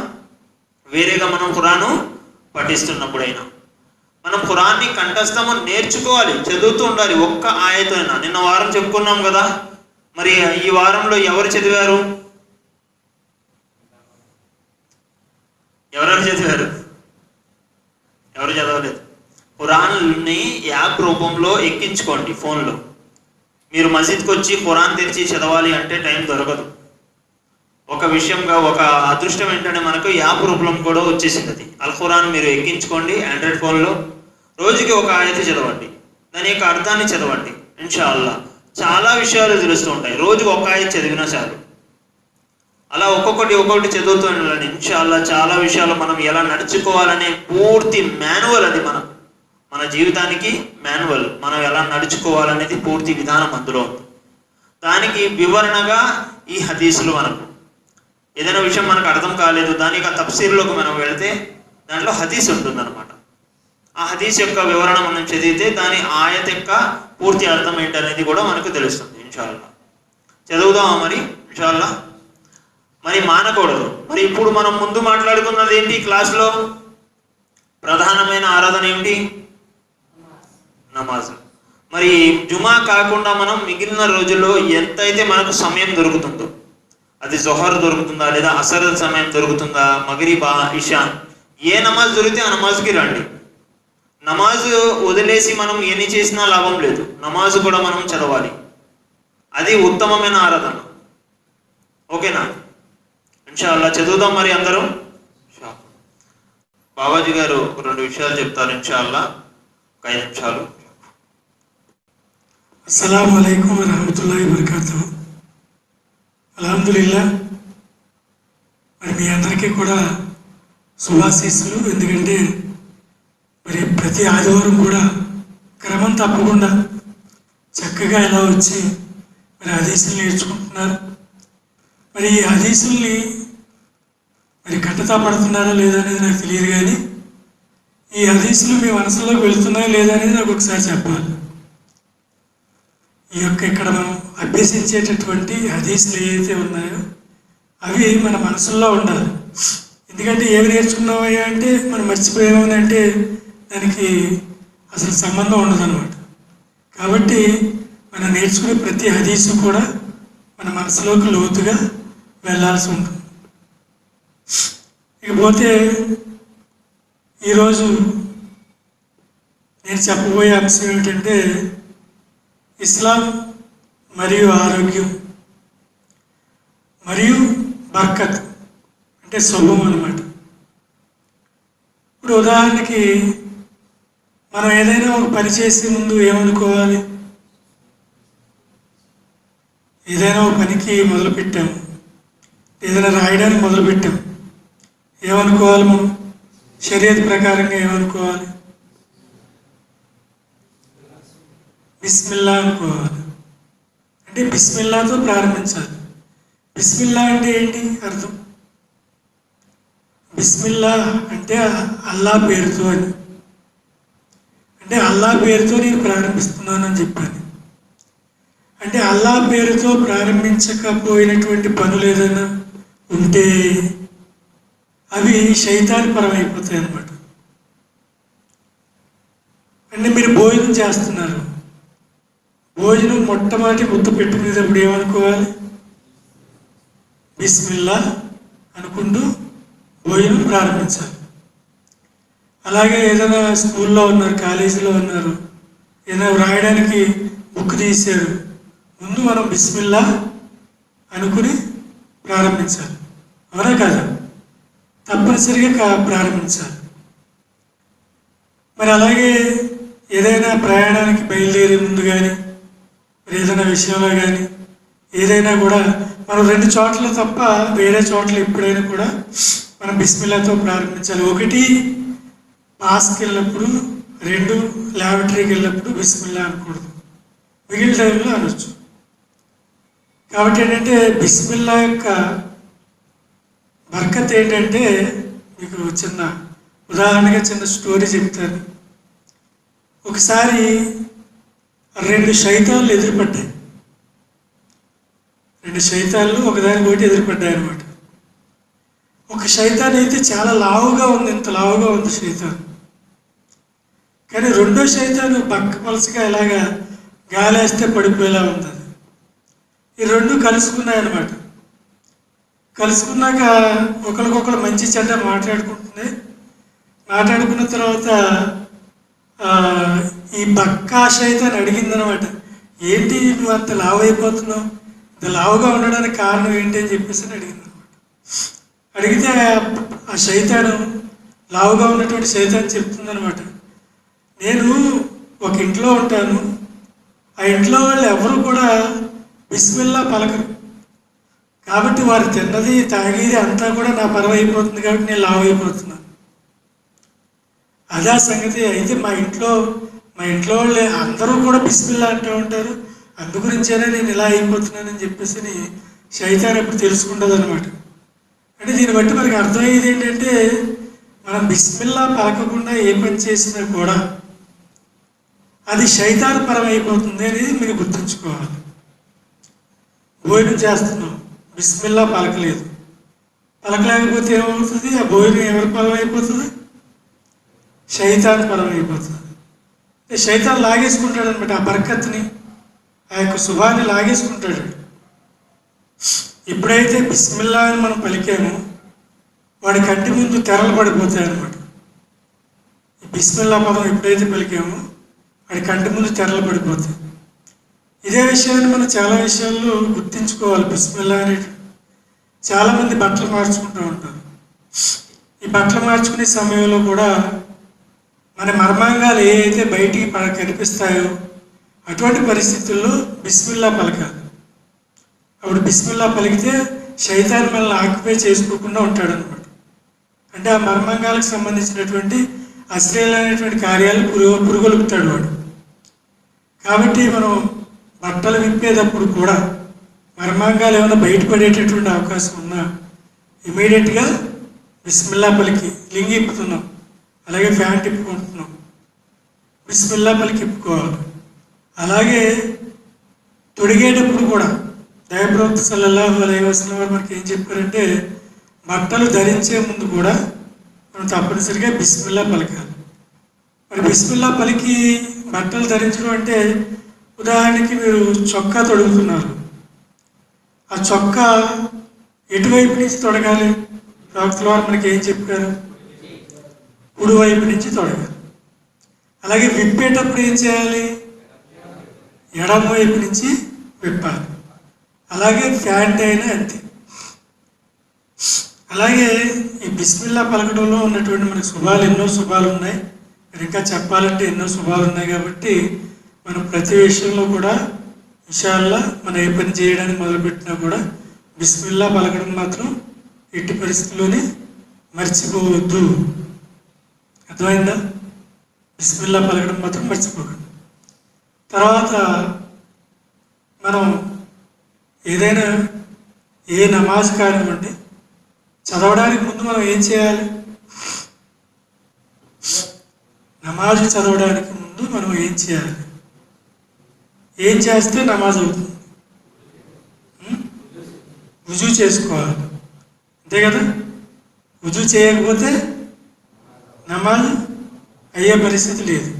వేరేగా మనం ఖురాను పఠిస్తున్నప్పుడైనా మనం ఖురాన్ని కంఠస్థము నేర్చుకోవాలి, చదువుతూ ఉండాలి. ఒక్క ఆయతైనా. నిన్న వారం చెప్పుకున్నాం కదా, మరి ఈ వారంలో ఎవరు చదివారు? ఎవరెవరు చదివారు? ఎవరు చదవలేదు. ఖురాన్ని యాప్ రూపంలో ఎక్కించుకోండి ఫోన్లో. మీరు మసీద్కి వచ్చి ఖురాన్ తెరిచి చదవాలి అంటే టైం దొరకదు. ఒక విషయంగా ఒక అదృష్టం ఏంటంటే మనకు యాప్ రూపంలో కూడా వచ్చేసింది అది. అల్ ఖురాన్ మీరు ఎక్కించుకోండి ఆండ్రాయిడ్ ఫోన్లో. రోజుకి ఒక ఆయత చదవండి, దాని యొక్క అర్థాన్ని చదవండి. ఇన్షాల్లా చాలా విషయాలు తెలుస్తూ ఉంటాయి. రోజుకి ఒక ఆయత చదివినా చాలు. అలా ఒక్కొక్కటి చదువుతూ ఉండాలి. ఇన్షాల్లా చాలా విషయాలు మనం ఎలా నడుచుకోవాలనే పూర్తి మాన్యువల్ అది. మన జీవితానికి మాన్యువల్, మనం ఎలా నడుచుకోవాలనేది పూర్తి విధానం అందులో ఉంది. దానికి వివరణగా ఈ హదీసులు, మనకు ఏదైనా విషయం మనకు అర్థం కాలేదు, దాని యొక్క తఫ్సీర్లోకి మనం వెళితే దాంట్లో హదీస్ ఉంటుందన్నమాట. ఆ హదీస్ యొక్క వివరణ మనం చదివితే దాని ఆయత యొక్క పూర్తి అర్థం ఏంటనేది కూడా మనకు తెలుస్తుంది. ఇన్షాల్లా చదువుదామా మరి? ఇన్షాల్లా మరి మానకూడదు. మరి ఇప్పుడు మనం ముందు మాట్లాడుకున్నది ఏంటి క్లాస్లో? ప్రధానమైన ఆరాధన ఏమిటి? నమాజ్. మరి జుమా కాకుండా మనం మిగిలిన రోజుల్లో ఎంతైతే మనకు సమయం దొరుకుతుందో, అది జొహర్ దొరుకుతుందా, లేదా అసర్ సమయం దొరుకుతుందా, మగరిబా, ఇషా, ఏ నమాజ్ దొరికితే ఆ నమాజ్కి రండి. నమాజ్ వదిలేసి మనం ఎన్ని చేసినా లాభం లేదు. నమాజ్ కూడా మనం చదవాలి. అది ఉత్తమమైన ఆరాధన. ఓకేనా? ఇన్షాల్లా చదువుదాం మరి అందరూ. బాబాజీ గారు 2 విషయాలు చెప్తారు ఇన్షాల్లా, ఒక 5 నిమిషాలు. అస్సలాము అలైకుం వరహమతుల్లాహి వబరకాతుహు. అల్హమ్దులిల్లా. మరి మీ అందరికీ కూడా శుభాశీస్సులు. ఎందుకంటే మరి ప్రతి ఆదివారం కూడా క్రమం తప్పకుండా చక్కగా ఇలా వచ్చి మరి హదీసులు నేర్చుకుంటున్నారు. మరి ఈ హదీసుల్ని మరి కట్టతా పడుతున్నారా లేదా అనేది నాకు తెలియదు, కానీ ఈ హదీసులు మీ మనసులోకి వెళుతున్నాయా లేదా అనేది నాకు ఒకసారి చెప్పాలి. ఈ యొక్క ఇక్కడ మనం అభ్యసించేటటువంటి హదీసులు ఏవైతే ఉన్నాయో అవి మన మనసుల్లో ఉండాలి. ఎందుకంటే ఏమి నేర్చుకున్నామయ్యా అంటే మనం మర్చిపోయామని అంటే దానికి అసలు సంబంధం ఉండదన్నమాట. కాబట్టి మనం నేర్చుకునే ప్రతి హదీసు కూడా మన మనసులోకి లోతుగా వెళ్ళాల్సి ఉంటుంది. ఇకపోతే ఈరోజు నేను చెప్పబోయే అంశం ఏమిటంటే ఇస్లాం మరియు ఆరోగ్యం మరియు బర్కత్, అంటే శుభం అన్నమాట. ఇప్పుడు ఉదాహరణకి మనం ఏదైనా ఒక పని చేసే ముందు ఏమనుకోవాలి? ఏదైనా ఒక పనికి మొదలుపెట్టాము, ఏదైనా రాయడానికి మొదలుపెట్టాము, ఏమనుకోవాలి మనం? షరియత్ ప్రకారంగా ఏమనుకోవాలి? బిస్మిల్లా అనుకోవాలి. అంటే బిస్మిల్లాతో ప్రారంభించాలి. బిస్మిల్లా అంటే ఏంటి అర్థం? బిస్మిల్లా అంటే అల్లా పేరుతో అని. అంటే అల్లా పేరుతో నేను ప్రారంభిస్తున్నానని చెప్పాను. అంటే అల్లా పేరుతో ప్రారంభించకపోయినటువంటి పనులు ఏదైనా ఉంటే అవి శైతాన్ పరమైపోతాయి అన్నమాట. అంటే మీరు భోజనం చేస్తున్నారు, భోజనం మొట్టమొదటి ముద్ద పెట్టుకునేటప్పుడు ఏమనుకోవాలి? బిస్మిల్లా అనుకుంటూ భోజనం ప్రారంభించాలి. అలాగే ఏదైనా స్కూల్లో ఉన్నారు, కాలేజీలో ఉన్నారు, ఏదైనా రాయడానికి బుక్ తీశారు, ముందు మనం బిస్మిల్లా అనుకుని ప్రారంభించాలి. అవునా కదా? తప్పనిసరిగా ప్రారంభించాలి. మరి అలాగే ఏదైనా ప్రయాణానికి బయలుదేరే ముందు కానీ, మరి ఏదైనా విషయంలో కానీ ఏదైనా కూడా మనం 2 చోట్ల తప్ప వేరే చోట్ల ఎప్పుడైనా కూడా మనం బిస్మిల్లాతో ప్రారంభించాలి. 1 పాస్కి వెళ్ళినప్పుడు, 2 ల్యాబొరేటరీకి వెళ్ళినప్పుడు బిస్మిల్లా అనకూడదు, మిగిలిన టైంలో అనొచ్చు. కాబట్టి ఏంటంటే బిస్మిల్లా యొక్క బర్కత్ ఏంటంటే, మీకు చిన్న ఉదాహరణగా చిన్న స్టోరీ చెప్తాను. ఒకసారి 2 శైతాన్లు ఎదురుపడ్డాయి. 2 శైతాన్లు ఒకదానికి ఒకటి ఎదురుపడ్డాయి అన్నమాట. ఒక శైతాన్ అయితే చాలా లావుగా ఉంది, ఇంత లావుగా ఉంది శైతాన్. కానీ రెండో శైతాను బక్క పలసగా ఇలాగా గాలేస్తే పడిపోయేలా ఉంది. అది ఈ 2 కలుసుకున్నాయి అన్నమాట. కలుసుకున్నాక ఒకరికొకరు మంచి చెడ్డ మాట్లాడుకుంటున్నాయి. మాట్లాడుకున్న తర్వాత ఈ బక్కా శైతాన్ అడిగిందనమాట, ఏంటి నువ్వు అంత లావు అయిపోతున్నావు, ఇంత లావుగా ఉండడానికి కారణం ఏంటి అని చెప్పేసి అడిగిందనమాట. అడిగితే ఆ శైతాను, లావుగా ఉన్నటువంటి శైతాన్ చెప్తుందనమాట, నేను ఒక ఇంట్లో ఉంటాను, ఆ ఇంట్లో వాళ్ళు ఎవరు కూడా బిస్మిల్లా పలకరు, కాబట్టి వారు తిన్నది తాగేది అంతా కూడా నా పరవ అయిపోతుంది, కాబట్టి నేను లావు అయిపోతున్నాను. అదే సంగతి. అయితే మా ఇంట్లో వాళ్ళు అందరూ కూడా బిస్మిల్లా అంటూ ఉంటారు, అందుగురించేనే నేను ఇలా అయిపోతున్నానని చెప్పేసి శైతాన్ ఎప్పుడు తెలుసుకుంటుంది అనమాట. అంటే దీన్ని బట్టి మనకి అర్థమయ్యేది ఏంటంటే, మనం బిస్మిల్లా పలకకుండా ఏ పని చేసినా కూడా అది శైతాన్ పరం అయిపోతుంది అనేది మీరు గుర్తుంచుకోవాలి. భోజనం చేస్తున్నాం, బిస్మిల్లా పలకలేదు, పలకలేకపోతే ఏమవుతుంది? ఆ భోజనం ఎవరి పరం అయిపోతుంది? శైతాన్ పరం అయిపోతుంది. శైతాన్ లాగేసుకుంటాడు అనమాట ఆ బర్కత్ని, ఆ యొక్క శుభాన్ని లాగేసుకుంటాడు. ఎప్పుడైతే బిస్మిల్లా అని మనం పలికామో వాడి కంటి ముందు తెరలు పడిపోతాయి అన్నమాట. బిస్మిల్లా పదం ఎప్పుడైతే పలికామో వాడి కంటి ముందు తెరలు పడిపోతాయి. ఇదే విషయాన్ని మనం చాలా విషయాల్లో గుర్తించుకోవాలి. బిస్మిల్లా అనేది చాలామంది బట్టలు మార్చుకుంటూ ఉంటారు. ఈ బట్టలు మార్చుకునే సమయంలో కూడా మన మర్మాంగాలు ఏ అయితే బయటికి కనిపిస్తాయో అటువంటి పరిస్థితుల్లో బిస్మిల్లా పలకాలి. అప్పుడు బిస్మిల్లా పలికితే శైతాన్ మనల్ని ఆక్యుపై చేసుకోకుండా ఉంటాడనమాట. అంటే ఆ మర్మాంగాలకు సంబంధించినటువంటి అశ్లీలమైనటువంటి కార్యాలు పురుగొలుపుతాడు వాడు. కాబట్టి మనం బట్టలు విప్పేటప్పుడు కూడా మర్మాంగాలు ఏమైనా బయటపడేటటువంటి అవకాశం ఉన్నా ఇమీడియట్గా బిస్మిల్లా పలికి లింగి ఇప్పుతున్నాం, అలాగే ఫ్యాంట్ ఇప్పుకుంటున్నాం, బిస్మిల్లా పలికి ఇప్పుకోవాలి. అలాగే తొడిగేటప్పుడు కూడా దైవప్రవక్త సల్లల్లాహు అలైహి వసల్లం వారు మనకి ఏం చెప్పారంటే, బట్టలు ధరించే ముందు కూడా మనం తప్పనిసరిగా బిస్మిల్లా పలకాలి. మరి బిస్మిల్లా పలికి బట్టలు ధరించడం అంటే, ఉదాహరణకి మీరు చొక్కా తొడుగుతున్నారు, ఆ చొక్కా ఎటువైపు నుంచి తొడగాలి? ప్రవక్తల వారు మనకి ఏం చెప్పారు? కుడివైపు నుంచి తొడగాలి. అలాగే విప్పేటప్పుడు ఏం చేయాలి? ఎడమ వైపు నుంచి విప్పాలి. అలాగే ఫ్యాంట్ అయినా అంతే. అలాగే ఈ బిస్మిల్లా పలకడంలో ఉన్నటువంటి మనకు శుభాలు, ఎన్నో శుభాలు ఉన్నాయి. ఇంకా చెప్పాలంటే ఎన్నో శుభాలు ఉన్నాయి. కాబట్టి మనం ప్రతి విషయంలో కూడా ఇన్షాల్లా మనం ఏ పని చేయడానికి మొదలుపెట్టినా కూడా బిస్మిల్లా పలకడం మాత్రం ఎట్టి పరిస్థితుల్లోనే మర్చిపోవద్దు. అర్థమైందా? బిస్మిల్లా పలకడం మాత్రం మర్చిపోకండి. తర్వాత మనం ఏదైనా ఏ నమాజ్ కానివ్వండి చదవడానికి ముందు మనం ఏం చేయాలి? నమాజ్ చదవడానికి ముందు మనం ఏం చేయాలి? ఏం చేస్తే నమాజ్ అవుతుంది? వుజూ చేసుకోవాలి, అంతే కదా? వుజూ చేయకపోతే నమాజ్ అయ్యే పరిస్థితి లేదు.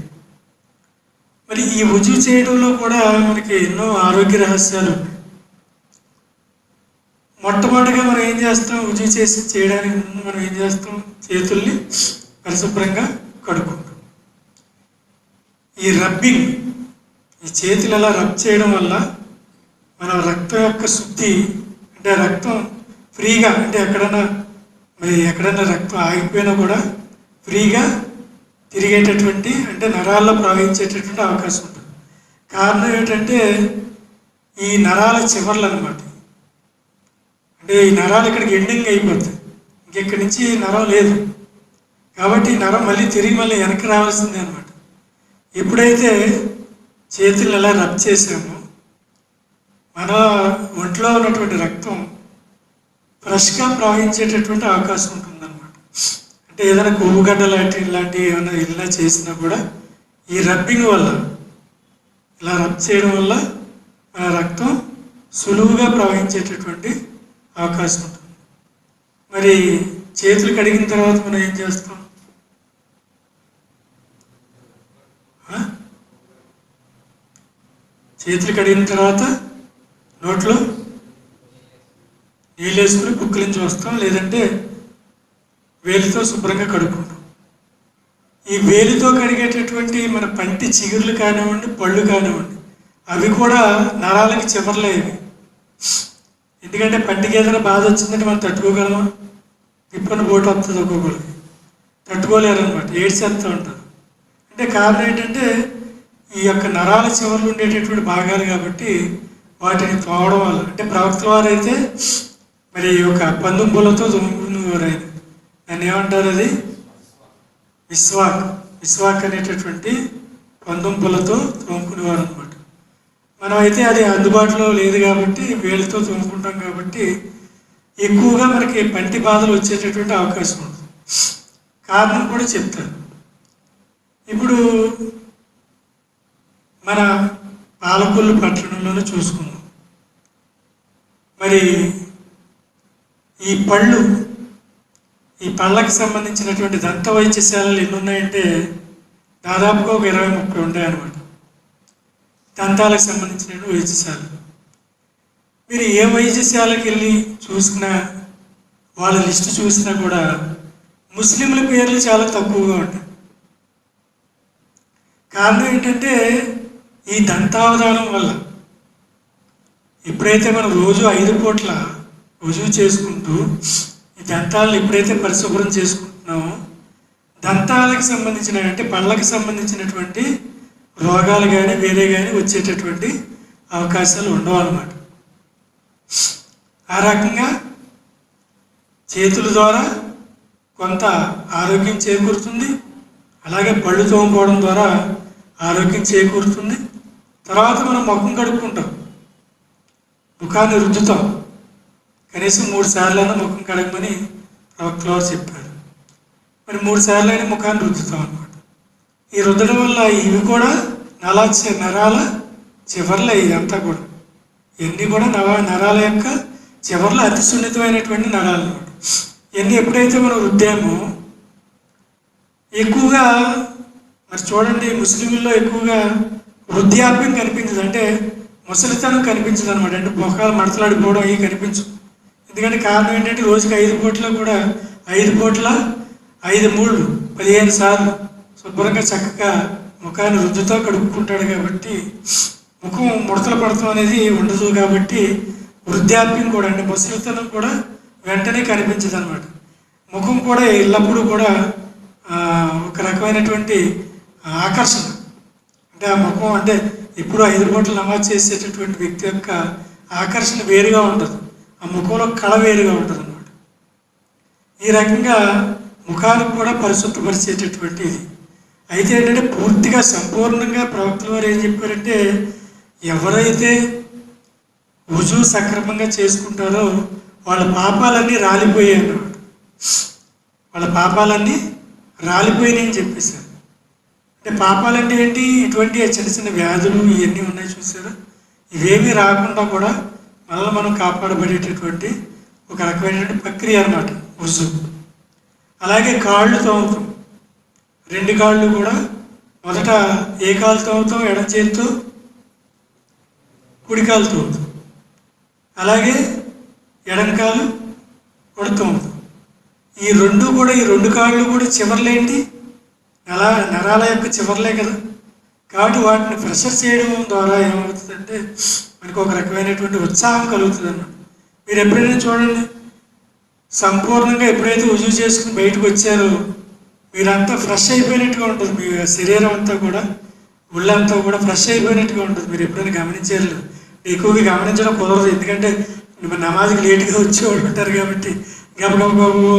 మరి ఈ వుజూ చేయడంలో కూడా మనకి ఎన్నో ఆరోగ్య రహస్యాలు ఉన్నాయి. మొట్టమొదటిగా మనం ఏం చేస్తాం? వుజూ చేయడానికి ముందు మనం ఏం చేస్తాం? చేతుల్ని పరిశుభ్రంగా కడుక్కుంటాం. ఈ రబ్బింగ్, ఈ చేతులు అలా రబ్ చేయడం వల్ల మన రక్తం యొక్క శుద్ధి, అంటే రక్తం ఫ్రీగా, అంటే ఎక్కడైనా రక్తం ఆగిపోయినా కూడా ఫ్రీగా తిరిగేటటువంటి, అంటే నరాల్లో ప్రవహించేటటువంటి అవకాశం ఉంటుంది. కారణం ఏంటంటే ఈ నరాల చివర్లు అనమాట. అంటే ఈ నరాలు ఇక్కడికి ఎండింగ్ అయిపోతాయి, ఇంకెక్కడి నుంచి నరం లేదు. కాబట్టి ఈ నరం మళ్ళీ వెనక్కి రావాల్సిందే అనమాట. ఎప్పుడైతే చేతులు ఎలా రబ్ చేసామో మన ఒంట్లో ఉన్నటువంటి రక్తం ఫ్రెష్గా ప్రవహించేటటువంటి అవకాశం ఉంటుందన్నమాట. అంటే ఏదైనా కొవ్వుగడ్డ ఇలాంటివి ఏమైనా ఇలా చేసినా కూడా ఈ రబ్బింగ్ వల్ల, ఇలా రబ్ చేయడం వల్ల మన రక్తం సులువుగా ప్రవహించేటటువంటి అవకాశం ఉంటుంది. మరి చేతులు కడిగిన తర్వాత మనం ఏం చేస్తాం? చేతులు కడిగిన తర్వాత నోట్లో నీళ్ళు వేసుకుని పుక్కిలించి వస్తాం, లేదంటే వేలితో శుభ్రంగా కడుక్కుంటాం. ఈ వేలితో కడిగేటటువంటి మన పంటి చిగుర్లు కానివ్వండి, పళ్ళు కానివ్వండి, అవి కూడా నరాలకి చివర్లేవి. ఎందుకంటే పంటికి ఏదైనా బాధ వచ్చిందంటే మనం తట్టుకోగలమా? తిప్పని బోటు వస్తుంది ఒక్కొక్కరికి, తట్టుకోలేరు అనమాట, ఏడ్చేస్తూ ఉంటారు. అంటే కారణం ఏంటంటే ఈ యొక్క నరాల చివర్లు ఉండేటటువంటి భాగాలు కాబట్టి వాటిని తోవడం వల్ల, అంటే ప్రవక్తల వారైతే మరి ఒక పందుంపులతో తోముకునేవారైన, దాన్ని ఏమంటారు? అది విస్వాక్ అనేటటువంటి పందుంపులతో తోముకునేవారు అనమాట. మనం అయితే అది అందుబాటులో లేదు కాబట్టి వేలితో తోముకుంటాం కాబట్టి ఎక్కువగా మనకి పంటి బాధలు వచ్చేటటువంటి అవకాశం ఉంటుంది. కారణం కూడా చెప్తారు. ఇప్పుడు మన పాలకొల్లు పట్టణంలోనే చూసుకుందాం. మరి ఈ పళ్ళకి సంబంధించినటువంటి దంత వైద్యశాలలు ఎన్ని ఉన్నాయంటే దాదాపుగా ఒక 20-30 ఉంటాయన్నమాట, దంతాలకు సంబంధించిన వైద్యశాలలు. మీరు ఏ వైద్యశాలకు వెళ్ళి చూసినా, వాళ్ళ లిస్టు చూసినా కూడా ముస్లింల పేర్లు చాలా తక్కువగా ఉంటాయి. కారణం ఏంటంటే ఈ దంతావధానం వల్ల. ఎప్పుడైతే మనం రోజు 5 పూట్ల రుజువు చేసుకుంటూ ఈ దంతాలను ఎప్పుడైతే పరిశుభ్రం చేసుకుంటున్నామో దంతాలకు సంబంధించిన, అంటే పళ్ళకి సంబంధించినటువంటి రోగాలు కానీ వేరే కానీ వచ్చేటటువంటి అవకాశాలు ఉండవు అన్నమాట. ఆ రకంగా చేతుల ద్వారా కొంత ఆరోగ్యం చేకూరుతుంది, అలాగే పళ్ళు తోముకోవడం ద్వారా ఆరోగ్యం చేకూరుతుంది. తర్వాత మనం ముఖం కడుక్కుంటాం, ముఖాన్ని రుద్దుతాం, కనీసం 3 సార్లైనా ముఖం కడగమని ప్రవక్తలు వారు చెప్పారు. మరి 3 సార్లైనా ముఖాన్ని రుద్దుతాం అన్నమాట. ఈ రుద్దడం వల్ల ఇవి కూడా నరాల చివర్ల, ఇదంతా కూడా ఇవన్నీ కూడా నరాల యొక్క చివర్ల అతి సున్నితమైనటువంటి నరాలు అన్నమాట. ఇవన్నీ ఎప్పుడైతే మనం రుద్దామో ఎక్కువగా, మరి చూడండి ముస్లింల్లో ఎక్కువగా వృద్ధాప్యం కనిపించదు, అంటే ముసలితనం కనిపించదు అనమాట. అంటే మొఖాలు మడతలాడిపోవడం అవి కనిపించవు. ఎందుకంటే కారణం ఏంటంటే రోజుకి 5 పూట్ల కూడా 5 పూట్ల 5 మూళ్ళు 15 సార్లు శుభ్రంగా చక్కగా ముఖాన్ని రుద్దుతో కడుక్కుంటాడు కాబట్టి ముఖం ముడతలు పడతాం అనేది ఉండదు. కాబట్టి వృద్ధాప్యం కూడా, అంటే ముసలితనం కూడా వెంటనే కనిపించదు అనమాట. ముఖం కూడా ఎల్లప్పుడూ కూడా ఒక రకమైనటువంటి ఆకర్షణ, అంటే ఆ ముఖం అంటే ఇప్పుడు 5 పూటలు నమాజ్ చేసేటటువంటి వ్యక్తి యొక్క ఆకర్షణ వేరుగా ఉంటుంది, ఆ ముఖంలో కళ వేరుగా ఉంటుంది అన్నమాట. ఈ రకంగా ముఖానికి కూడా పరిశుద్ధపరిచేటటువంటి ఇది. అయితే ఏంటంటే పూర్తిగా సంపూర్ణంగా ప్రవక్తల వారు ఏం చెప్పారంటే, ఎవరైతే వుజూ సక్రమంగా చేసుకుంటారో వాళ్ళ పాపాలన్నీ రాలిపోయాయి అన్నమాట. వాళ్ళ పాపాలన్నీ రాలిపోయినాయని చెప్పేశారు. అంటే పాపాలంటే ఏంటి? ఇటువంటి చిన్న చిన్న వ్యాధులు ఇవన్నీ ఉన్నాయి చూసారా, ఇవేమీ రాకుండా కూడా మనల్ని మనం కాపాడబడేటటువంటి ఒక రకమైనటువంటి ప్రక్రియ అన్నమాట వుజూ. అలాగే కాళ్ళు తోముతాం, 2 కాళ్ళు కూడా మొదట ఏ కాలు తోముతాం? ఎడమ చేతితో, కుడి కాలు తోముతాం. అలాగే ఎడమ కాలు కూడా తోముతాం. ఈ 2 కాళ్ళు కూడా చివర్లేంటి? నరాల యొక్క చివర్లే కదా. కాబట్టి వాటిని ప్రెషర్ చేయడం ద్వారా ఏమవుతుందంటే మనకు ఒక రకమైనటువంటి ఉత్సాహం కలుగుతుంది అన్నమాట. మీరు ఎప్పుడైనా చూడండి, సంపూర్ణంగా ఎప్పుడైతే రుజువు చేసుకుని బయటకు వచ్చారో మీరంతా ఫ్రెష్ అయిపోయినట్టుగా ఉంటుంది. మీ శరీరం అంతా కూడా, ఒళ్ళంతా కూడా ఫ్రెష్ అయిపోయినట్టుగా ఉంటుంది. మీరు ఎప్పుడైనా గమనించారు? ఎక్కువగా గమనించడం కుదరదు, ఎందుకంటే నమాజ్కి లేట్గా వచ్చేవాళ్ళు ఉంటారు కాబట్టి, గబగబు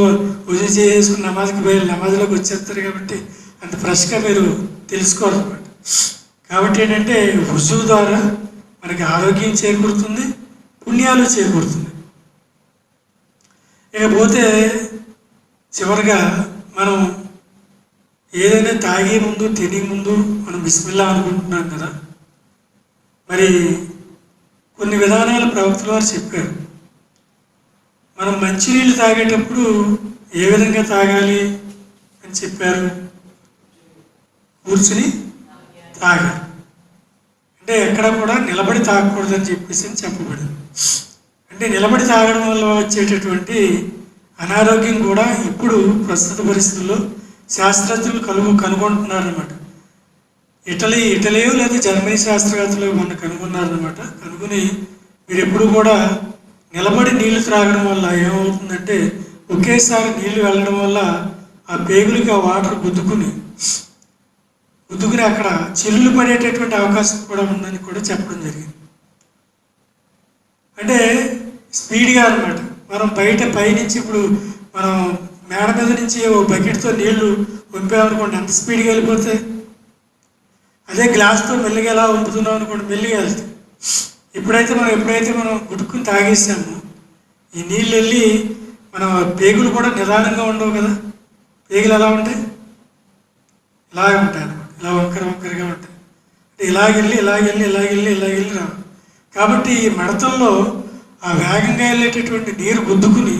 రుజువు చేసుకుని నమాజ్కి పోయి నమాజ్లోకి వచ్చేస్తారు కాబట్టి అంత ఫ్రెష్గా మీరు తెలుసుకోరు అన్నమాట. కాబట్టి ఏంటంటే రుజువు ద్వారా మనకి ఆరోగ్యం చేకూరుతుంది, పుణ్యాలు చేకూరుతుంది. ఇకపోతే చివరిగా మనం ఏదైనా తాగే ముందు, తినే ముందు మనం బిస్మిల్లా అనుకుంటున్నాం కదా. మరి కొన్ని విధానాలు ప్రవక్తల వారు చెప్పారు. మనం మంచినీళ్ళు తాగేటప్పుడు ఏ విధంగా తాగాలి అని చెప్పారు? కూర్చుని తాగాలి. అంటే ఎక్కడ కూడా నిలబడి తాగకూడదని చెప్పేసి చెప్పబడింది. అంటే నిలబడి తాగడం వల్ల వచ్చేటటువంటి అనారోగ్యం కూడా ఇప్పుడు ప్రస్తుత పరిస్థితుల్లో శాస్త్రజ్ఞులు కనుగొంటున్నారనమాట. ఇటలీయో లేదా జర్మనీ శాస్త్రవేత్తలు మొన్న కనుగొన్నారనమాట. కనుగొని మీరు ఎప్పుడు కూడా నిలబడి నీళ్లు త్రాగడం వల్ల ఏమవుతుందంటే ఒకేసారి నీళ్లు వెళ్ళడం వల్ల ఆ పేగులకి ఆ వాటర్ గుద్దుకుని అక్కడ చిల్లులు పడేటటువంటి అవకాశం కూడా ఉందని కూడా చెప్పడం జరిగింది. అంటే స్పీడ్గా అనమాట. మనం బయట పైనుంచి ఇప్పుడు మనం మేడ మీద నుంచి ఓ బకెట్తో నీళ్లు వంపామనుకోండి, ఎంత స్పీడ్గా వెళ్ళిపోతాయి. అదే గ్లాస్తో మెల్లిగా ఎలా వంపుతున్నాం అనుకోండి, మెల్లిగా వెళ్తాయి. ఎప్పుడైతే మనం గుట్టుకుని తాగేసామో ఈ నీళ్ళు వెళ్ళి మన పేగులు కూడా నిదానంగా ఉండవు కదా. పేగులు ఎలా ఉంటాయి? ఇలాగే ఉంటాయి అన్నమాట. ఇలా వంకరగా ఉంటాయి. అంటే ఇలాగెళ్ళి రావు. కాబట్టి ఈ మడతల్లో ఆ వేగంగా వెళ్ళేటటువంటి నీరు గుద్దుకుని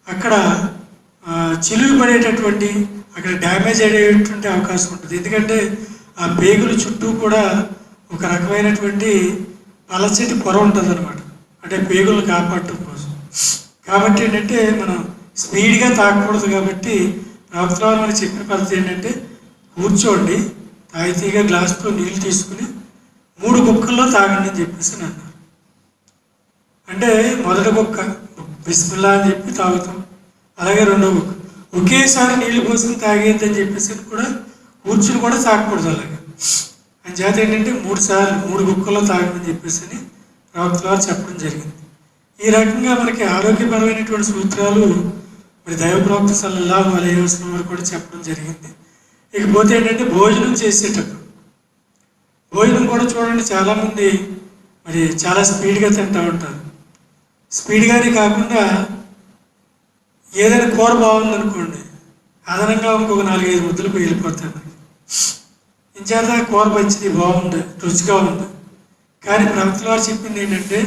అక్కడ చిల్లులు పడేటటువంటి, అక్కడ డ్యామేజ్ అయ్యేటువంటి అవకాశం ఉంటుంది. ఎందుకంటే ఆ పేగుల చుట్టూ కూడా ఒక రకమైనటువంటి పలచటి పొర ఉంటుంది అనమాట. అంటే పేగులను కాపాడటం కోసం. కాబట్టి ఏంటంటే మనం స్పీడ్గా తాగకూడదు. కాబట్టి ప్రవక్తల వారు మనకి చెప్పిన పద్ధతి ఏంటంటే కూర్చోండి, తాగితీగా గ్లాసుతో నీళ్ళు తీసుకుని 3 గుక్కల్లో తాగండి అని చెప్పేసి అన్నారు. అంటే మొదటి గుక్క బిస్మిల్లా అని చెప్పి తాగుతాం, అలాగే 2వ గుక్క ఒకేసారి నీళ్లు పోసుకుని తాగేద్దని చెప్పేసి కూడా కూర్చుని కూడా తాగకూడదు. అలాగే అని చేత ఏంటంటే 3 గుక్కల్లో తాగమని చెప్పేసి ప్రవక్తల వారు చెప్పడం జరిగింది. ఈ రకంగా మనకి ఆరోగ్యపరమైనటువంటి సూత్రాలు మరి దైవ ప్రవక్త సల్లల్లాహు అలైహి వసల్లం వారు కూడా చెప్పడం జరిగింది. ఇకపోతే ఏంటంటే భోజనం చేసేటప్పుడు భోజనం కూడా చూడండి, చాలామంది మరి చాలా స్పీడ్గా తింటూ ఉంటారు. స్పీడ్గానే కాకుండా ఏదైనా కూర బాగుందనుకోండి, అదనంగా ఇంకొక 4-5 ముద్దలు వెళ్ళిపోతాయి. ఇంచేత కూర మంచిది, బాగుంది, రుచిగా ఉంది. కానీ ప్రవక్తల వారు చెప్పింది ఏంటంటే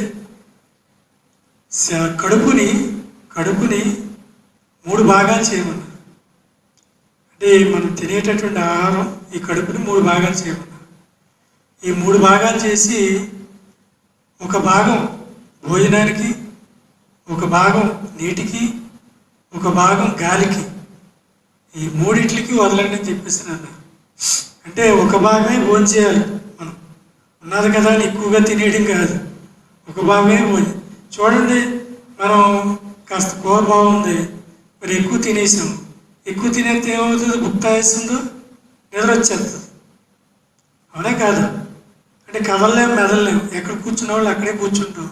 కడుపుని 3 భాగాలు చేయమన్నారు. అంటే మనం తినేటటువంటి ఆహారం ఈ కడుపుని 3 భాగాలు చేయమన్నారు. ఈ 3 భాగాలు చేసి ఒక భాగం భోజనానికి, ఒక భాగం నీటికి, ఒక భాగం గాలికి, ఈ 3టికి వదలండి అని చెప్పేసి అన్నారు. అంటే ఒక భాగమే భోజనం చేయాలి. మనం ఉన్నది కదా అని ఎక్కువగా తినేయడం కాదు, ఒక భాగమే భోజనం. చూడండి, మనం కాస్త కూర బాగుంది, మరి ఎక్కువ తినేసాము. ఎక్కువ తినేస్తే ఏమవుతుంది? గుప్తా వేస్తుందో నిద్ర వచ్చేస్తుంది, అవునా కాదు? అంటే అంటే కదలలేము మెదలలేము, ఎక్కడ కూర్చున్న వాళ్ళు అక్కడే కూర్చుంటాం,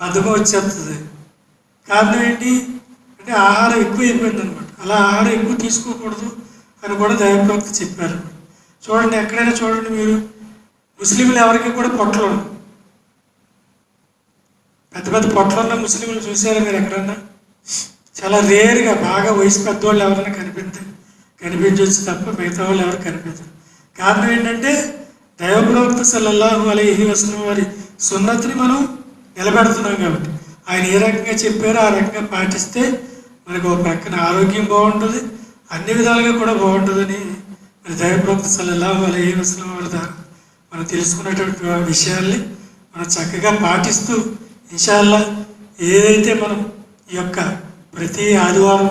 బద్ధకం వచ్చేస్తుంది. కారణం ఏంటి అంటే ఆహారం ఎక్కువ అయిపోయింది అనమాట. అలా ఆహారం ఎక్కువ తీసుకోకూడదు అని కూడా దైవప్రవక్త చెప్పారు. చూడండి, ఎక్కడైనా చూడండి మీరు, ముస్లింలు ఎవరికి కూడా పొట్టలు ఉండవు. పెద్ద పెద్ద పొట్టలు ఉన్న ముస్లింలు చూసారా మీరు ఎక్కడన్నా? చాలా రేరుగా బాగా వయసు పెద్దవాళ్ళు ఎవరైనా కనిపించవచ్చు తప్ప మిగతా వాళ్ళు ఎవరు కనిపించరు. కారణం ఏంటంటే దైవప్రవక్త సల్లల్లాహు అలైహి వసల్లం వారి సున్నతిని మనం నిలబెడుతున్నాం కాబట్టి. ఆయన ఏ రకంగా చెప్పారో ఆ రకంగా పాటిస్తే మనకు ఒక ప్రక్కన ఆరోగ్యం బాగుంటుంది, అన్ని విధాలుగా కూడా బాగుంటుందని మరి దైవప్రవక్త సల్లల్లాహు అలైహి వసల్లం వారి ద్వారా మనం తెలుసుకున్నటువంటి విషయాల్ని మనం చక్కగా పాటిస్తూ ఇన్షాల్లా ఏదైతే మనం ఈ యొక్క ప్రతి ఆదివారం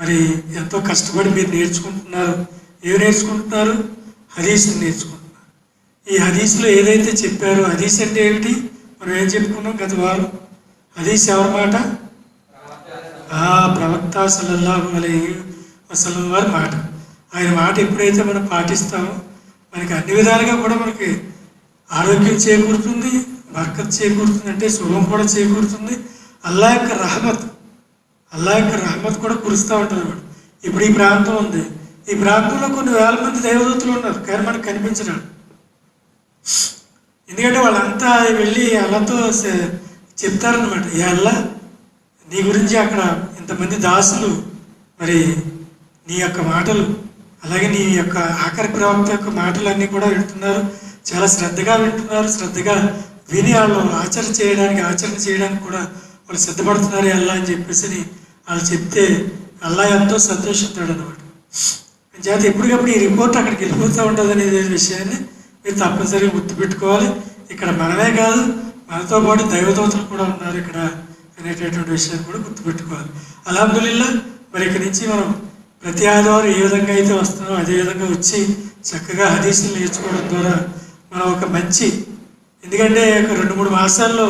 మరి ఎంతో కష్టపడి మీరు నేర్చుకుంటున్నారు, ఏమి నేర్చుకుంటున్నారు? హదీస్ని నేర్చుకుంటున్నారు. ఈ హదీస్లో ఏదైతే చెప్పారో, హదీస్ అంటే ఏమిటి? మనం ఏం చెప్పుకున్నాం గత వారం? హదీస్ ఎవరి మాట? ప్రవక్త సల్లల్లాహు అలైహి వసల్లం వారి మాట. ఆయన మాట ఎప్పుడైతే మనం పాటిస్తామో మనకి అన్ని విధాలుగా కూడా మనకి ఆరోగ్యం చేకూరుతుంది, బర్కత్ చేకూరుతుంది, అంటే శుభం కూడా చేకూరుతుంది. అల్లా యొక్క రహమత్ కూడా కురుస్తూ ఉంటుంది అన్నమాట. ఇప్పుడు ఈ ప్రాంతం ఉంది, ఈ ప్రాంతంలో కొన్ని వేల మంది దైవదూతలు ఉన్నారు, కానీ మనకు కనిపించడం. ఎందుకంటే వాళ్ళంతా వెళ్ళి అల్లతో చెప్తారనమాట, ఏ అల్లా నీ గురించి అక్కడ ఇంతమంది దాసులు మరి నీ యొక్క మాటలు, అలాగే నీ యొక్క ఆఖరి ప్రవక్త యొక్క మాటలు అన్నీ కూడా వింటున్నారు, చాలా శ్రద్ధగా వింటున్నారు, శ్రద్ధగా విని వాళ్ళు ఆచరణ చేయడానికి కూడా వాళ్ళు సిద్ధపడుతున్నారు అల్లా అని చెప్పేసి వాళ్ళు చెప్తే అల్లా ఎంతో సంతోషిస్తాడు అనమాట. చేత ఎప్పటికప్పుడు ఈ రిపోర్ట్ అక్కడికి వెళ్ళిపోతూ ఉంటుంది అనే విషయాన్ని మీరు తప్పనిసరిగా గుర్తుపెట్టుకోవాలి. ఇక్కడ మనమే కాదు, మనతో పాటు దైవదూతలు కూడా ఉన్నారు ఇక్కడ అనేటటువంటి విషయాన్ని కూడా గుర్తుపెట్టుకోవాలి. అల్హమ్దులిల్లా మరి ఇక్కడి నుంచి మనం ప్రతి ఆదివారం ఏ విధంగా అయితే వస్తున్నామో అదే విధంగా వచ్చి చక్కగా హదీసులు నేర్చుకోవడం ద్వారా మనం ఒక మంచి, ఎందుకంటే ఒక 2-3 మాసాల్లో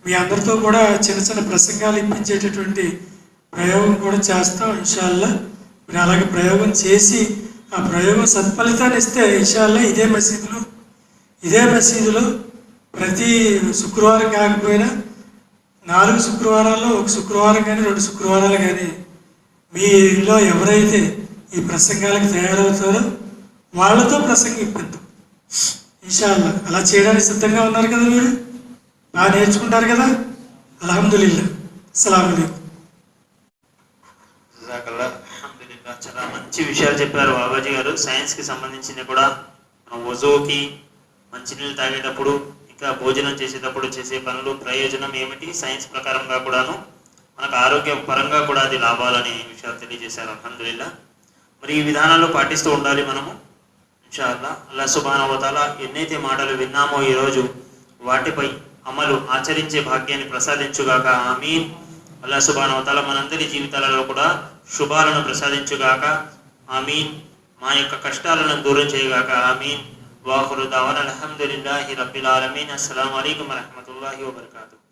మీ అందరితో కూడా చిన్న చిన్న ప్రసంగాలు ఇప్పించేటటువంటి ప్రయోగం కూడా చేస్తాం ఇన్షాల్లా. మీరు అలాగే ప్రయోగం చేసి ఆ ప్రయోగం సత్ఫలితాన్ని ఇస్తే ఇన్షాల్లా ఇదే మసీదులో ప్రతి శుక్రవారం కాకపోయినా 4 శుక్రవారాల్లో 1 శుక్రవారం కానీ 2 శుక్రవారాలు కానీ మీలో ఎవరైతే ఈ ప్రసంగాలకు తయారవుతారో వాళ్ళతో ప్రసంగం ఇప్పిద్దాం ఇన్షాల్లా. అలా చేయడానికి సిద్ధంగా ఉన్నారు కదా? మీరు బాగా నేర్చుకుంటారు కదా? అల్హమ్దులిల్లా. అస్సలాము అలైకుం. అల్హమ్దులిల్లా. చాలా మంచి విషయాలు చెప్పారు బాబాజీ గారు. సైన్స్కి సంబంధించింది కూడా మనం వజుకి, మంచినీళ్ళు తాగేటప్పుడు, ఇంకా భోజనం చేసేటప్పుడు చేసే పనులు ప్రయోజనం ఏమిటి, సైన్స్ ప్రకారంగా కూడాను మనకు ఆరోగ్య పరంగా కూడా అది లాభాలనే విషయాలు తెలియజేశారు. అల్హమ్దులిల్లా. మరి ఈ విధానాలు పాటిస్తూ ఉండాలి మనము ఇన్షాల్లా. అల్లాహ్ సుబ్హానహు వ తఆలా ఎన్నైతే మాటలు విన్నామో ఈరోజు వాటిపై అమలు ఆచరించే భాగ్యాన్ని ప్రసాదించుగాక. ఆమీన్. అల్లాహ్ సుబ్హానహు వ తఆలా మనందరి జీవితాలలో కూడా శుభాలను ప్రసాదించుగాక. ఆమీన్. మా యొక్క కష్టాలను దూరం చేయగాక. ఆమీన్. వాఖిరు దావానా అల్హమ్దులిల్లాహి రబ్బిల్ ఆలమీన్. అస్సలాము అలైకుం వరహ్మతుల్లాహి వబరకాతుహు.